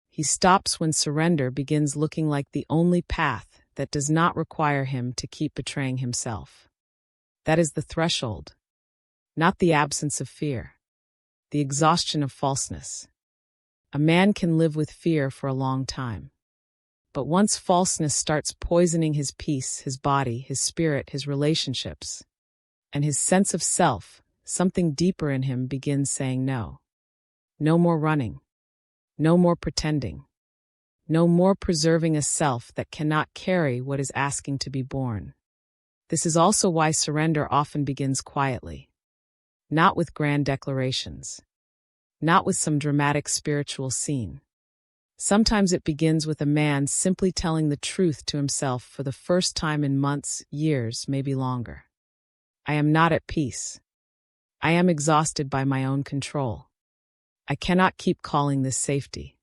He stops when surrender begins looking like the only path that does not require him to keep betraying himself. That is the threshold, not the absence of fear, the exhaustion of falseness. A man can live with fear for a long time. But once falseness starts poisoning his peace, his body, his spirit, his relationships, and his sense of self, something deeper in him begins saying no. No more running. No more pretending. No more preserving a self that cannot carry what is asking to be born. This is also why surrender often begins quietly. Not with grand declarations. Not with some dramatic spiritual scene. Sometimes it begins with a man simply telling the truth to himself for the first time in months, years, maybe longer. I am not at peace. I am exhausted by my own control. I cannot keep calling this safety.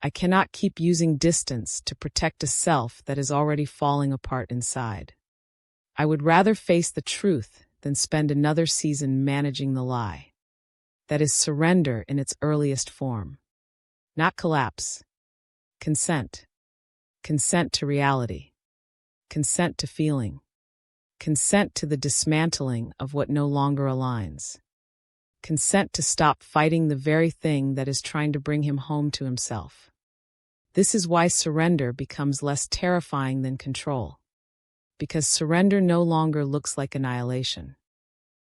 I cannot keep using distance to protect a self that is already falling apart inside. I would rather face the truth than spend another season managing the lie. That is surrender in its earliest form. Not collapse. Consent. Consent to reality. Consent to feeling. Consent to the dismantling of what no longer aligns. consent to stop fighting the very thing that is trying to bring him home to himself. This is why surrender becomes less terrifying than control. Because surrender no longer looks like annihilation.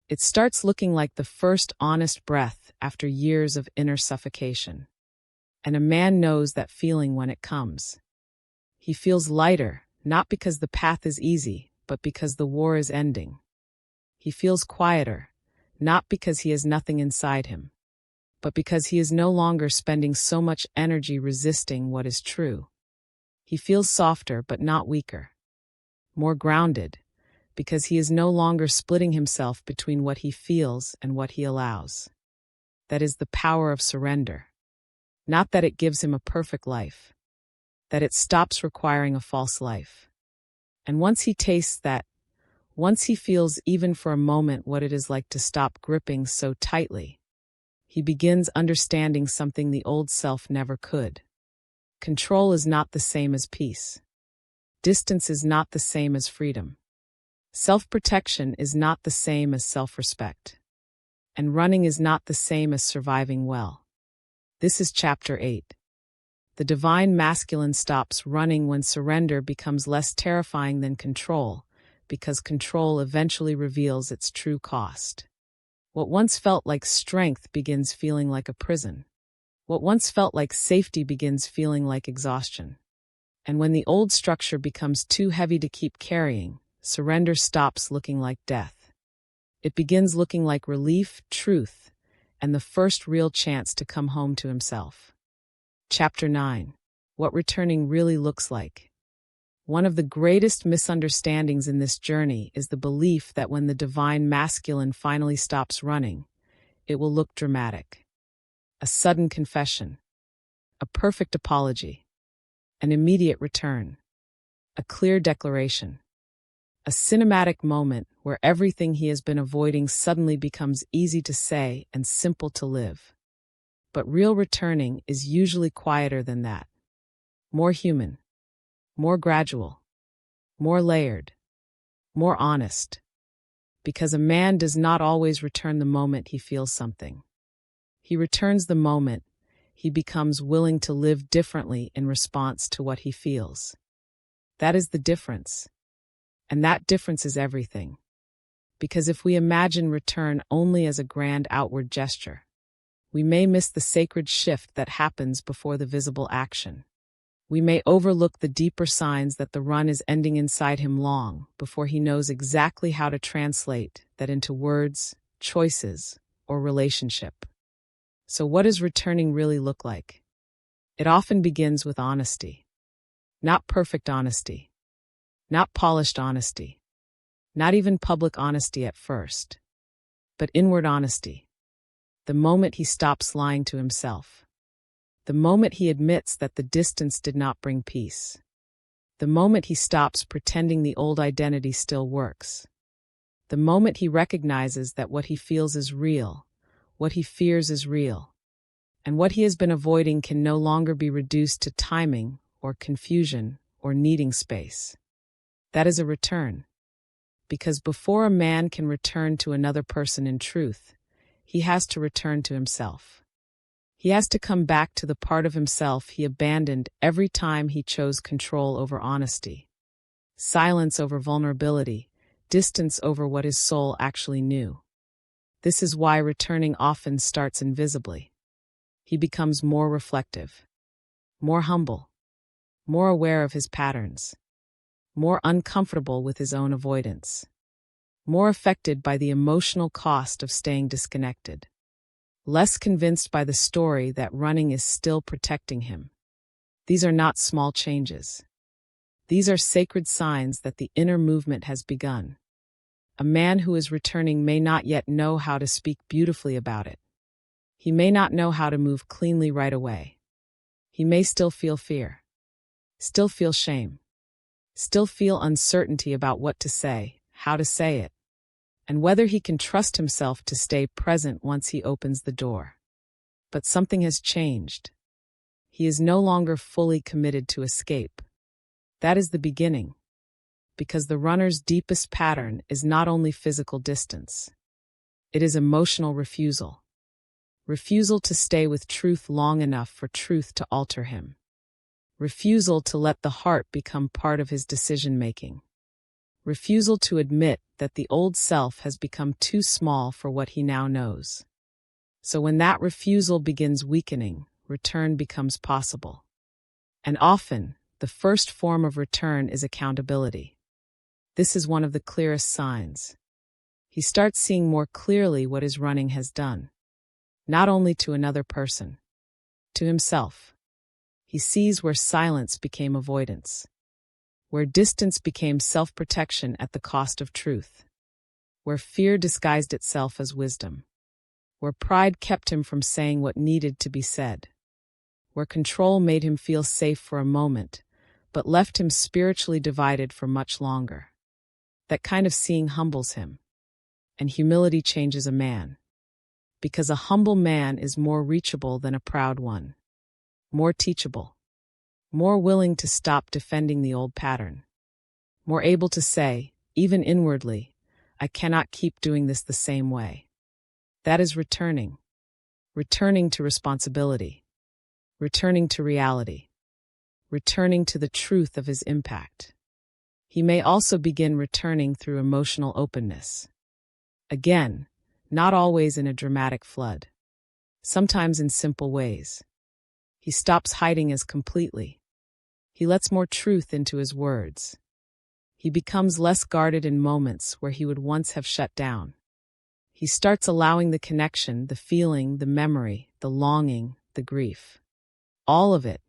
It starts looking like the first honest breath after years of inner suffocation. And a man knows that feeling when it comes. He feels lighter, not because the path is easy, but because the war is ending. He feels quieter, not because he has nothing inside him, but because he is no longer spending so much energy resisting what is true. He feels softer but not weaker. More grounded, because he is no longer splitting himself between what he feels and what he allows. That is the power of surrender. Not that it gives him a perfect life, that it stops requiring a false life. And once he tastes that, once he feels even for a moment what it is like to stop gripping so tightly, he begins understanding something the old self never could. Control is not the same as peace. Distance is not the same as freedom. Self-protection is not the same as self-respect. And running is not the same as surviving well. This is Chapter 8. The divine masculine stops running when surrender becomes less terrifying than control, because control eventually reveals its true cost. What once felt like strength begins feeling like a prison. What once felt like safety begins feeling like exhaustion. And when the old structure becomes too heavy to keep carrying, surrender stops looking like death. It begins looking like relief, truth, and the first real chance to come home to himself. Chapter 9. What returning really looks like. One of the greatest misunderstandings in this journey is the belief that when the divine masculine finally stops running, it will look dramatic. A sudden confession. A perfect apology. An immediate return. A clear declaration. A cinematic moment where everything he has been avoiding suddenly becomes easy to say and simple to live. But real returning is usually quieter than that. More human. More gradual. More layered. More honest. Because a man does not always return the moment he feels something. He returns the moment he becomes willing to live differently in response to what he feels. That is the difference. And that difference is everything. Because if we imagine return only as a grand outward gesture, we may miss the sacred shift that happens before the visible action. We may overlook the deeper signs that the run is ending inside him long before he knows exactly how to translate that into words, choices, or relationship. So what does returning really look like? It often begins with honesty. Not perfect honesty. Not polished honesty. Not even public honesty at first. But inward honesty. The moment he stops lying to himself. The moment he admits that the distance did not bring peace. The moment he stops pretending the old identity still works. The moment he recognizes that what he feels is real, what he fears is real, and what he has been avoiding can no longer be reduced to timing or confusion or needing space. That is a return. Because before a man can return to another person in truth, he has to return to himself. He has to come back to the part of himself he abandoned every time he chose control over honesty, silence over vulnerability, distance over what his soul actually knew. This is why returning often starts invisibly. He becomes more reflective, more humble, more aware of his patterns, more uncomfortable with his own avoidance, more affected by the emotional cost of staying disconnected, less convinced by the story that running is still protecting him. These are not small changes. These are sacred signs that the inner movement has begun. A man who is returning may not yet know how to speak beautifully about it. He may not know how to move cleanly right away. He may still feel fear, still feel shame, still feel uncertainty about what to say, how to say it, and whether he can trust himself to stay present once he opens the door. But something has changed. He is no longer fully committed to escape. That is the beginning. Because the runner's deepest pattern is not only physical distance. It is emotional refusal. Refusal to stay with truth long enough for truth to alter him. Refusal to let the heart become part of his decision-making. Refusal to admit that the old self has become too small for what he now knows. So when that refusal begins weakening, return becomes possible. And often, the first form of return is accountability. This is one of the clearest signs. He starts seeing more clearly what his running has done. Not only to another person, to himself. He sees where silence became avoidance, where distance became self-protection at the cost of truth, where fear disguised itself as wisdom, where pride kept him from saying what needed to be said, where control made him feel safe for a moment, but left him spiritually divided for much longer. That kind of seeing humbles him, and humility changes a man, because a humble man is more reachable than a proud one, more teachable, more willing to stop defending the old pattern, more able to say, even inwardly, I cannot keep doing this the same way. That is returning to responsibility, returning to reality, returning to the truth of his impact. He may also begin returning through emotional openness. Again, not always in a dramatic flood. Sometimes in simple ways. He stops hiding as completely. He lets more truth into his words. He becomes less guarded in moments where he would once have shut down. He starts allowing the connection, the feeling, the memory, the longing, the grief, all of it,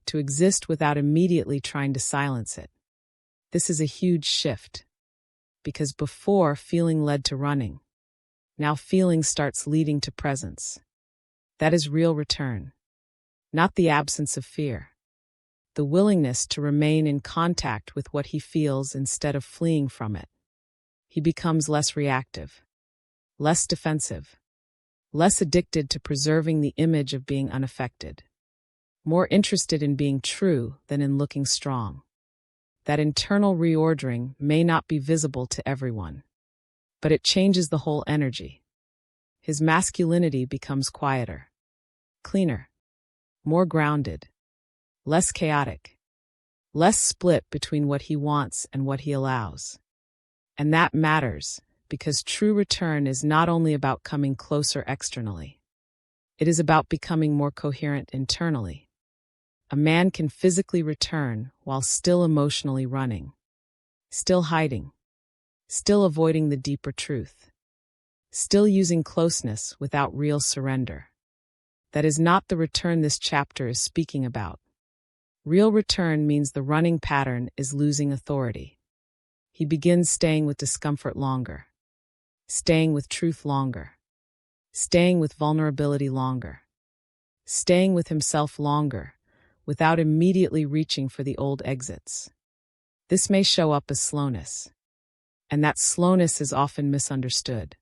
to exist without immediately trying to silence it. This is a huge shift, because before feeling led to running, now feeling starts leading to presence. That is real return, not the absence of fear. The willingness to remain in contact with what he feels instead of fleeing from it. He becomes less reactive, less defensive, less addicted to preserving the image of being unaffected, more interested in being true than in looking strong. That internal reordering may not be visible to everyone, but it changes the whole energy. His masculinity becomes quieter, cleaner, more grounded, less chaotic, less split between what he wants and what he allows. And that matters, because true return is not only about coming closer externally. It is about becoming more coherent internally. A man can physically return while still emotionally running, still hiding, still avoiding the deeper truth, still using closeness without real surrender. That is not the return this chapter is speaking about. Real return means the running pattern is losing authority. He begins staying with discomfort longer, staying with truth longer, staying with vulnerability longer, staying with himself longer, without immediately reaching for the old exits. This may show up as slowness, and that slowness is often misunderstood.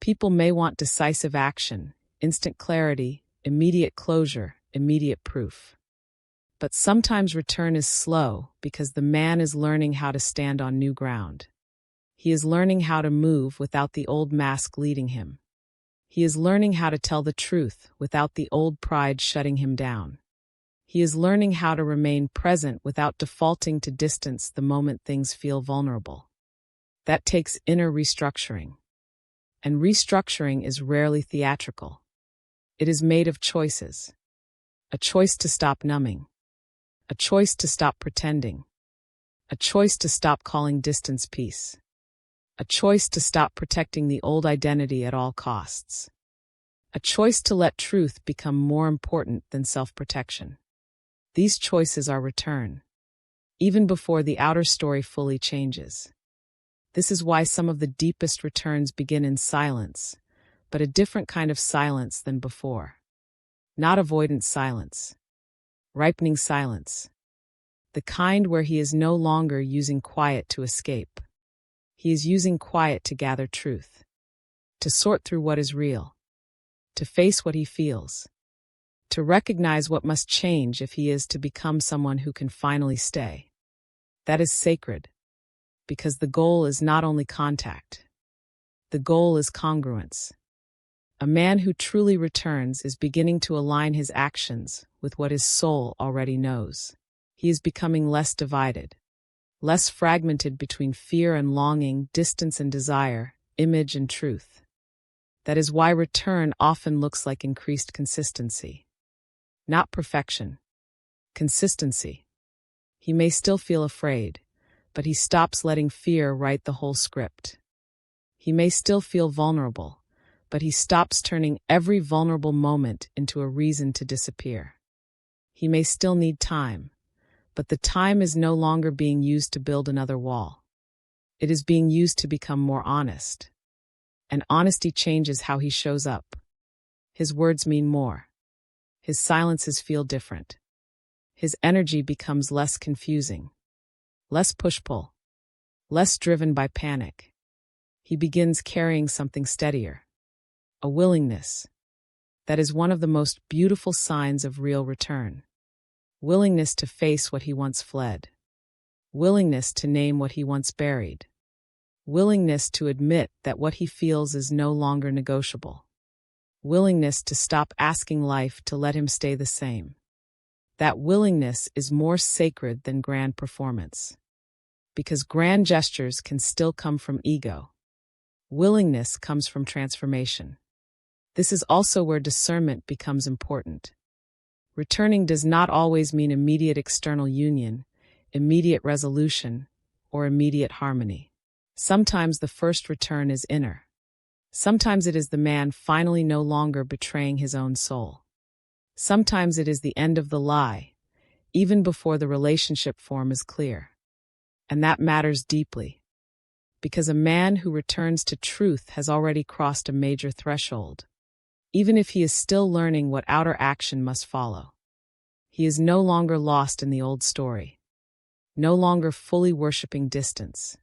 People may want decisive action, instant clarity, immediate closure, immediate proof. But sometimes return is slow because the man is learning how to stand on new ground. He is learning how to move without the old mask leading him. He is learning how to tell the truth without the old pride shutting him down. He is learning how to remain present without defaulting to distance the moment things feel vulnerable. That takes inner restructuring. And restructuring is rarely theatrical. It is made of choices. A choice to stop numbing. A choice to stop pretending. A choice to stop calling distance peace. A choice to stop protecting the old identity at all costs. A choice to let truth become more important than self-protection. These choices are return, even before the outer story fully changes. This is why some of the deepest returns begin in silence, but a different kind of silence than before. Not avoidant silence. Ripening silence. The kind where he is no longer using quiet to escape. He is using quiet to gather truth, to sort through what is real, to face what he feels, to recognize what must change if he is to become someone who can finally stay. That is sacred, because the goal is not only contact. The goal is congruence. A man who truly returns is beginning to align his actions with what his soul already knows. He is becoming less divided, less fragmented between fear and longing, distance and desire, image and truth. That is why return often looks like increased consistency. Not perfection. Consistency. He may still feel afraid, but he stops letting fear write the whole script. He may still feel vulnerable, but he stops turning every vulnerable moment into a reason to disappear. He may still need time, but the time is no longer being used to build another wall. It is being used to become more honest. And honesty changes how he shows up. His words mean more. His silences feel different. His energy becomes less confusing, less push-pull, less driven by panic. He begins carrying something steadier, a willingness. That is one of the most beautiful signs of real return. Willingness to face what he once fled. Willingness to name what he once buried. Willingness to admit that what he feels is no longer negotiable. Willingness to stop asking life to let him stay the same. That willingness is more sacred than grand performance. Because grand gestures can still come from ego. Willingness comes from transformation. This is also where discernment becomes important. Returning does not always mean immediate external union, immediate resolution, or immediate harmony. Sometimes the first return is inner. Sometimes it is the man finally no longer betraying his own soul. Sometimes it is the end of the lie, even before the relationship form is clear. And that matters deeply, because a man who returns to truth has already crossed a major threshold. Even if he is still learning what outer action must follow. He is no longer lost in the old story. No longer fully worshiping distance.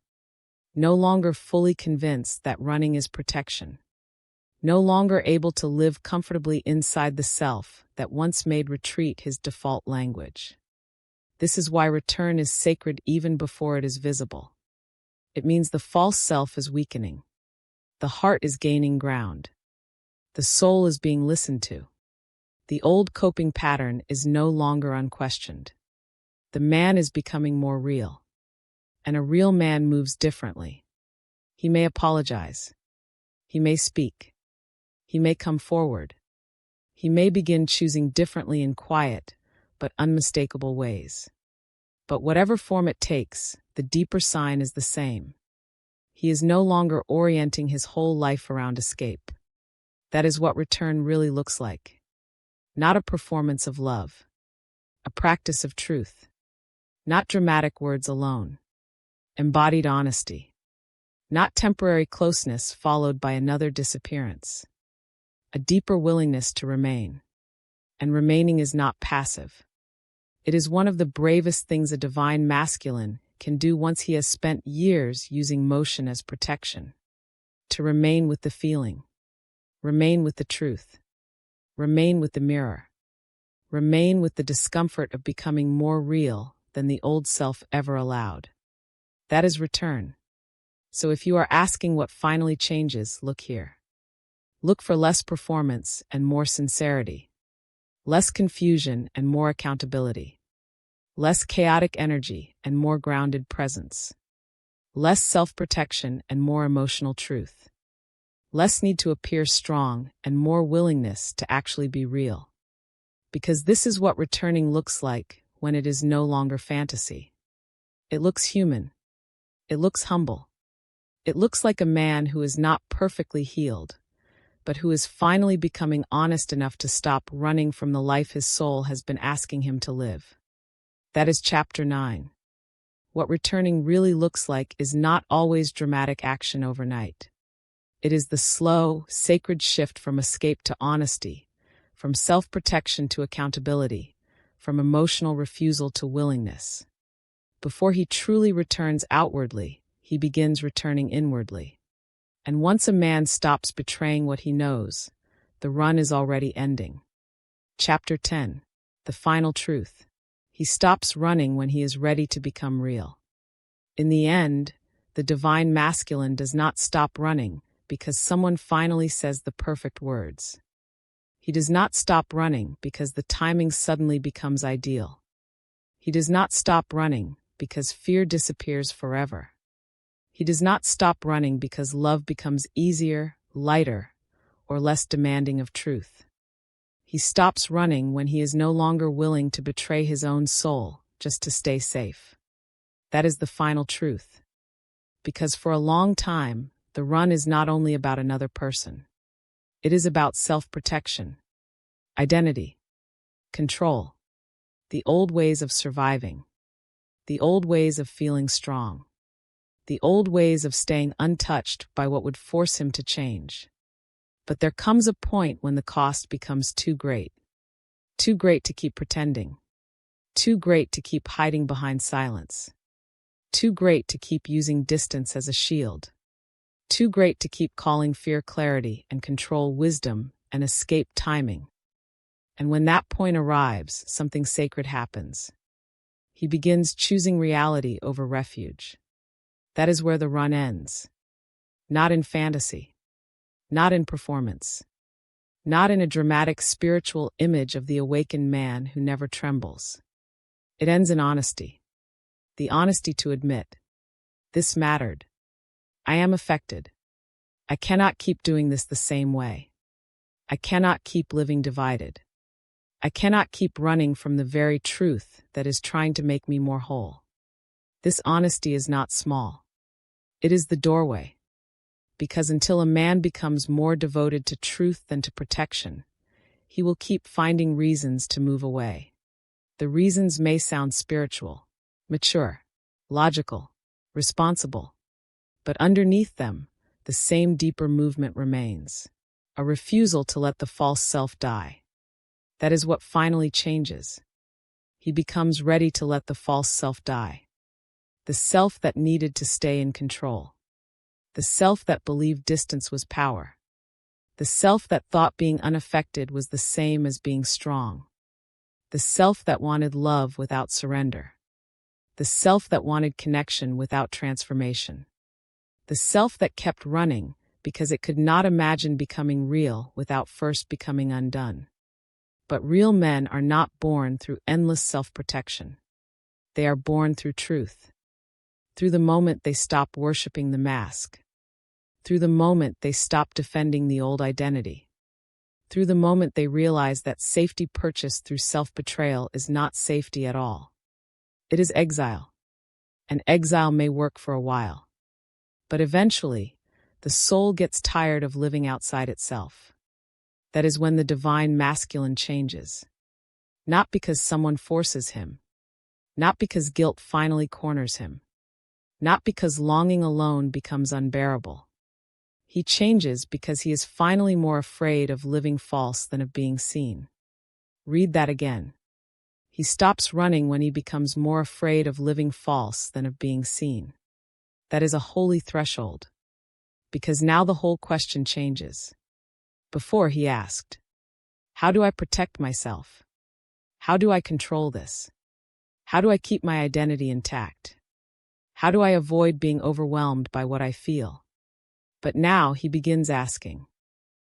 No longer fully convinced that running is protection. No longer able to live comfortably inside the self that once made retreat his default language. This is why return is sacred even before it is visible. It means the false self is weakening. The heart is gaining ground. The soul is being listened to. The old coping pattern is no longer unquestioned. The man is becoming more real. And a real man moves differently. He may apologize. He may speak. He may come forward. He may begin choosing differently in quiet, but unmistakable ways. But whatever form it takes, the deeper sign is the same. He is no longer orienting his whole life around escape. That is what return really looks like. Not a performance of love. A practice of truth. Not dramatic words alone. Embodied honesty. Not temporary closeness followed by another disappearance. A deeper willingness to remain. And remaining is not passive. It is one of the bravest things a divine masculine can do once he has spent years using motion as protection. To remain with the feeling. Remain with the truth. Remain with the mirror. Remain with the discomfort of becoming more real than the old self ever allowed. That is return. So if you are asking what finally changes, look here. Look for less performance and more sincerity. Less confusion and more accountability. Less chaotic energy and more grounded presence. Less self-protection and more emotional truth. Less need to appear strong and more willingness to actually be real. Because this is what returning looks like when it is no longer fantasy. It looks human. It looks humble. It looks like a man who is not perfectly healed, but who is finally becoming honest enough to stop running from the life his soul has been asking him to live. That is chapter 9. What returning really looks like is not always dramatic action overnight. It is the slow, sacred shift from escape to honesty, from self-protection to accountability, from emotional refusal to willingness. Before he truly returns outwardly, he begins returning inwardly. And once a man stops betraying what he knows, the run is already ending. Chapter 10. The final truth. He stops running when he is ready to become real. In the end, the divine masculine does not stop running because someone finally says the perfect words. He does not stop running because the timing suddenly becomes ideal. He does not stop running because fear disappears forever. He does not stop running because love becomes easier, lighter, or less demanding of truth. He stops running when he is no longer willing to betray his own soul just to stay safe. That is the final truth. Because for a long time, the run is not only about another person. It is about self-protection, identity, control, the old ways of surviving, the old ways of feeling strong, the old ways of staying untouched by what would force him to change. But there comes a point when the cost becomes too great to keep pretending, too great to keep hiding behind silence, too great to keep using distance as a shield, too great to keep calling fear clarity and control wisdom and escape timing. And when that point arrives, something sacred happens. He begins choosing reality over refuge. That is where the run ends. Not in fantasy. Not in performance. Not in a dramatic spiritual image of the awakened man who never trembles. It ends in honesty. The honesty to admit, this mattered. I am affected. I cannot keep doing this the same way. I cannot keep living divided. I cannot keep running from the very truth that is trying to make me more whole. This honesty is not small. It is the doorway. Because until a man becomes more devoted to truth than to protection, he will keep finding reasons to move away. The reasons may sound spiritual, mature, logical, responsible, but underneath them, the same deeper movement remains, a refusal to let the false self die. That is what finally changes. He becomes ready to let the false self die. The self that needed to stay in control. The self that believed distance was power. The self that thought being unaffected was the same as being strong. The self that wanted love without surrender. The self that wanted connection without transformation. The self that kept running because it could not imagine becoming real without first becoming undone. But real men are not born through endless self-protection. They are born through truth. Through the moment they stop worshiping the mask. Through the moment they stop defending the old identity. Through the moment they realize that safety purchased through self-betrayal is not safety at all. It is exile. And exile may work for a while. But eventually, the soul gets tired of living outside itself. That is when the divine masculine changes. Not because someone forces him. Not because guilt finally corners him. Not because longing alone becomes unbearable. He changes because he is finally more afraid of living false than of being seen. Read that again. He stops running when he becomes more afraid of living false than of being seen. That is a holy threshold. Because now the whole question changes. Before he asked, how do I protect myself? How do I control this? How do I keep my identity intact? How do I avoid being overwhelmed by what I feel? But now he begins asking,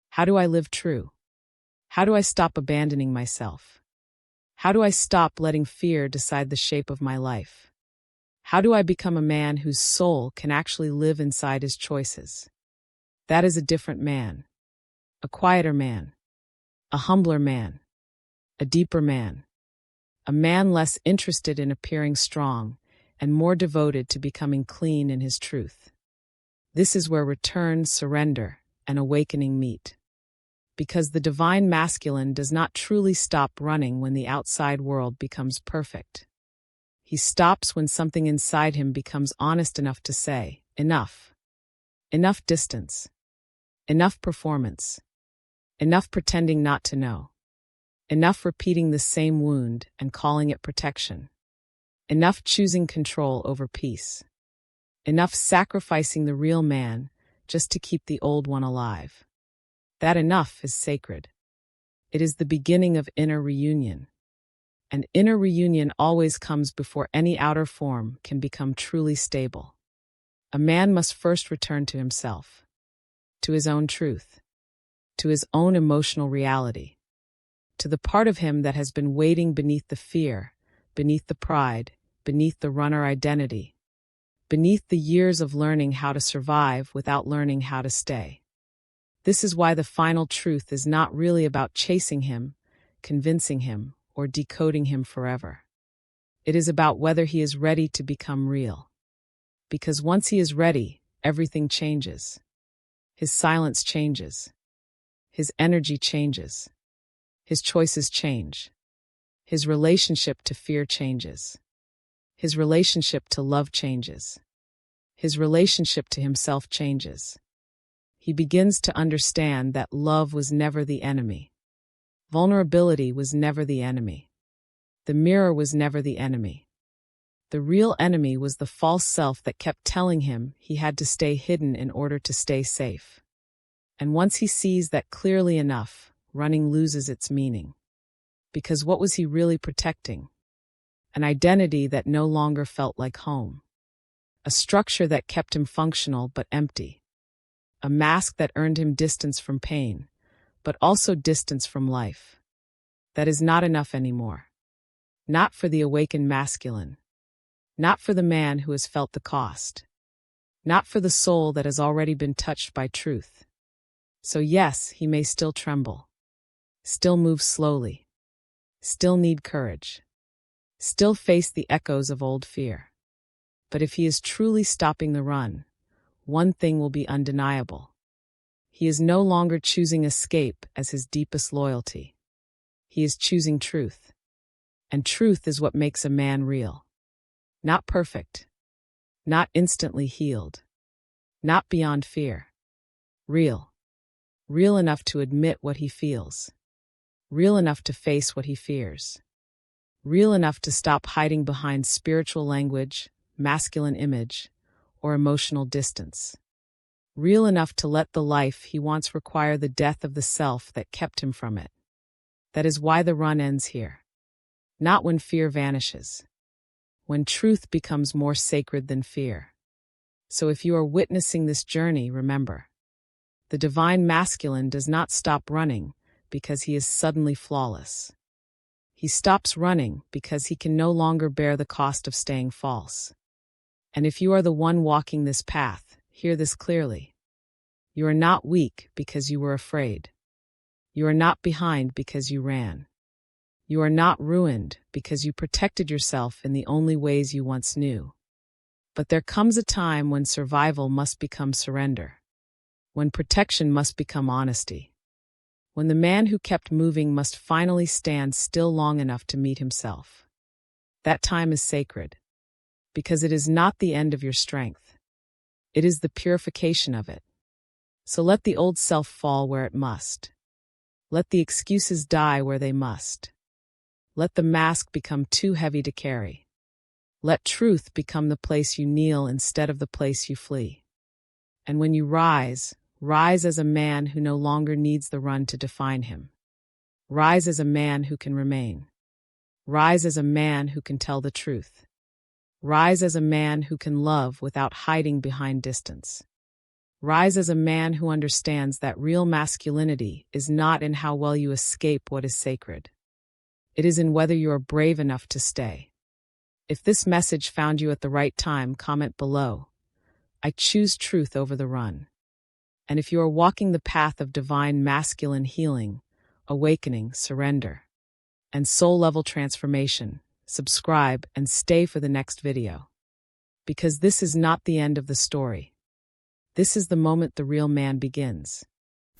how do I live true? How do I stop abandoning myself? How do I stop letting fear decide the shape of my life? How do I become a man whose soul can actually live inside his choices? That is a different man. A quieter man. A humbler man. A deeper man. A man less interested in appearing strong and more devoted to becoming clean in his truth. This is where return, surrender, and awakening meet. Because the divine masculine does not truly stop running when the outside world becomes perfect. He stops when something inside him becomes honest enough to say, enough. Enough distance. Enough performance. Enough pretending not to know. Enough repeating the same wound and calling it protection. Enough choosing control over peace. Enough sacrificing the real man just to keep the old one alive. That enough is sacred. It is the beginning of inner reunion. And inner reunion always comes before any outer form can become truly stable. A man must first return to himself. to his own truth, to his own emotional reality, to the part of him that has been waiting beneath the fear, beneath the pride, beneath the runner identity, beneath the years of learning how to survive without learning how to stay. This is why the final truth is not really about chasing him, convincing him, or decoding him forever. It is about whether he is ready to become real. Because once he is ready, everything changes. His silence changes. His energy changes. His choices change. His relationship to fear changes. His relationship to love changes. His relationship to himself changes. He begins to understand that love was never the enemy. Vulnerability was never the enemy. The mirror was never the enemy. The real enemy was the false self that kept telling him he had to stay hidden in order to stay safe. And once he sees that clearly enough, running loses its meaning. Because what was he really protecting? An identity that no longer felt like home. A structure that kept him functional but empty. A mask that earned him distance from pain, but also distance from life. That is not enough anymore. Not for the awakened masculine. Not for the man who has felt the cost. Not for the soul that has already been touched by truth. So yes, he may still tremble. Still move slowly. Still need courage. Still face the echoes of old fear. But if he is truly stopping the run, one thing will be undeniable. He is no longer choosing escape as his deepest loyalty. He is choosing truth. And truth is what makes a man real. Not perfect. Not instantly healed. Not beyond fear. Real. Real enough to admit what he feels. Real enough to face what he fears. Real enough to stop hiding behind spiritual language, masculine image, or emotional distance. Real enough to let the life he wants require the death of the self that kept him from it. That is why the run ends here. Not when fear vanishes. When truth becomes more sacred than fear. So if you are witnessing this journey, remember, the divine masculine does not stop running because he is suddenly flawless. He stops running because he can no longer bear the cost of staying false. And if you are the one walking this path, hear this clearly. You are not weak because you were afraid. You are not behind because you ran. You are not ruined because you protected yourself in the only ways you once knew. But there comes a time when survival must become surrender. When protection must become honesty. When the man who kept moving must finally stand still long enough to meet himself. That time is sacred. Because it is not the end of your strength. It is the purification of it. So let the old self fall where it must. Let the excuses die where they must. Let the mask become too heavy to carry. Let truth become the place you kneel instead of the place you flee. And when you rise, rise as a man who no longer needs the run to define him. Rise as a man who can remain. Rise as a man who can tell the truth. Rise as a man who can love without hiding behind distance. Rise as a man who understands that real masculinity is not in how well you escape what is sacred. It is in whether you are brave enough to stay. If this message found you at the right time, comment below. I choose truth over the run. And if you are walking the path of divine masculine healing, awakening, surrender, and soul-level transformation, subscribe and stay for the next video. Because this is not the end of the story. This is the moment the real man begins.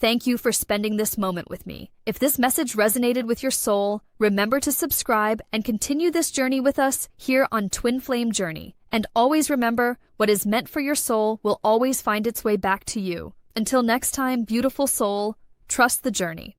Thank you for spending this moment with me. If this message resonated with your soul, remember to subscribe and continue this journey with us here on Twin Flame Journey. And always remember, what is meant for your soul will always find its way back to you. Until next time, beautiful soul, trust the journey.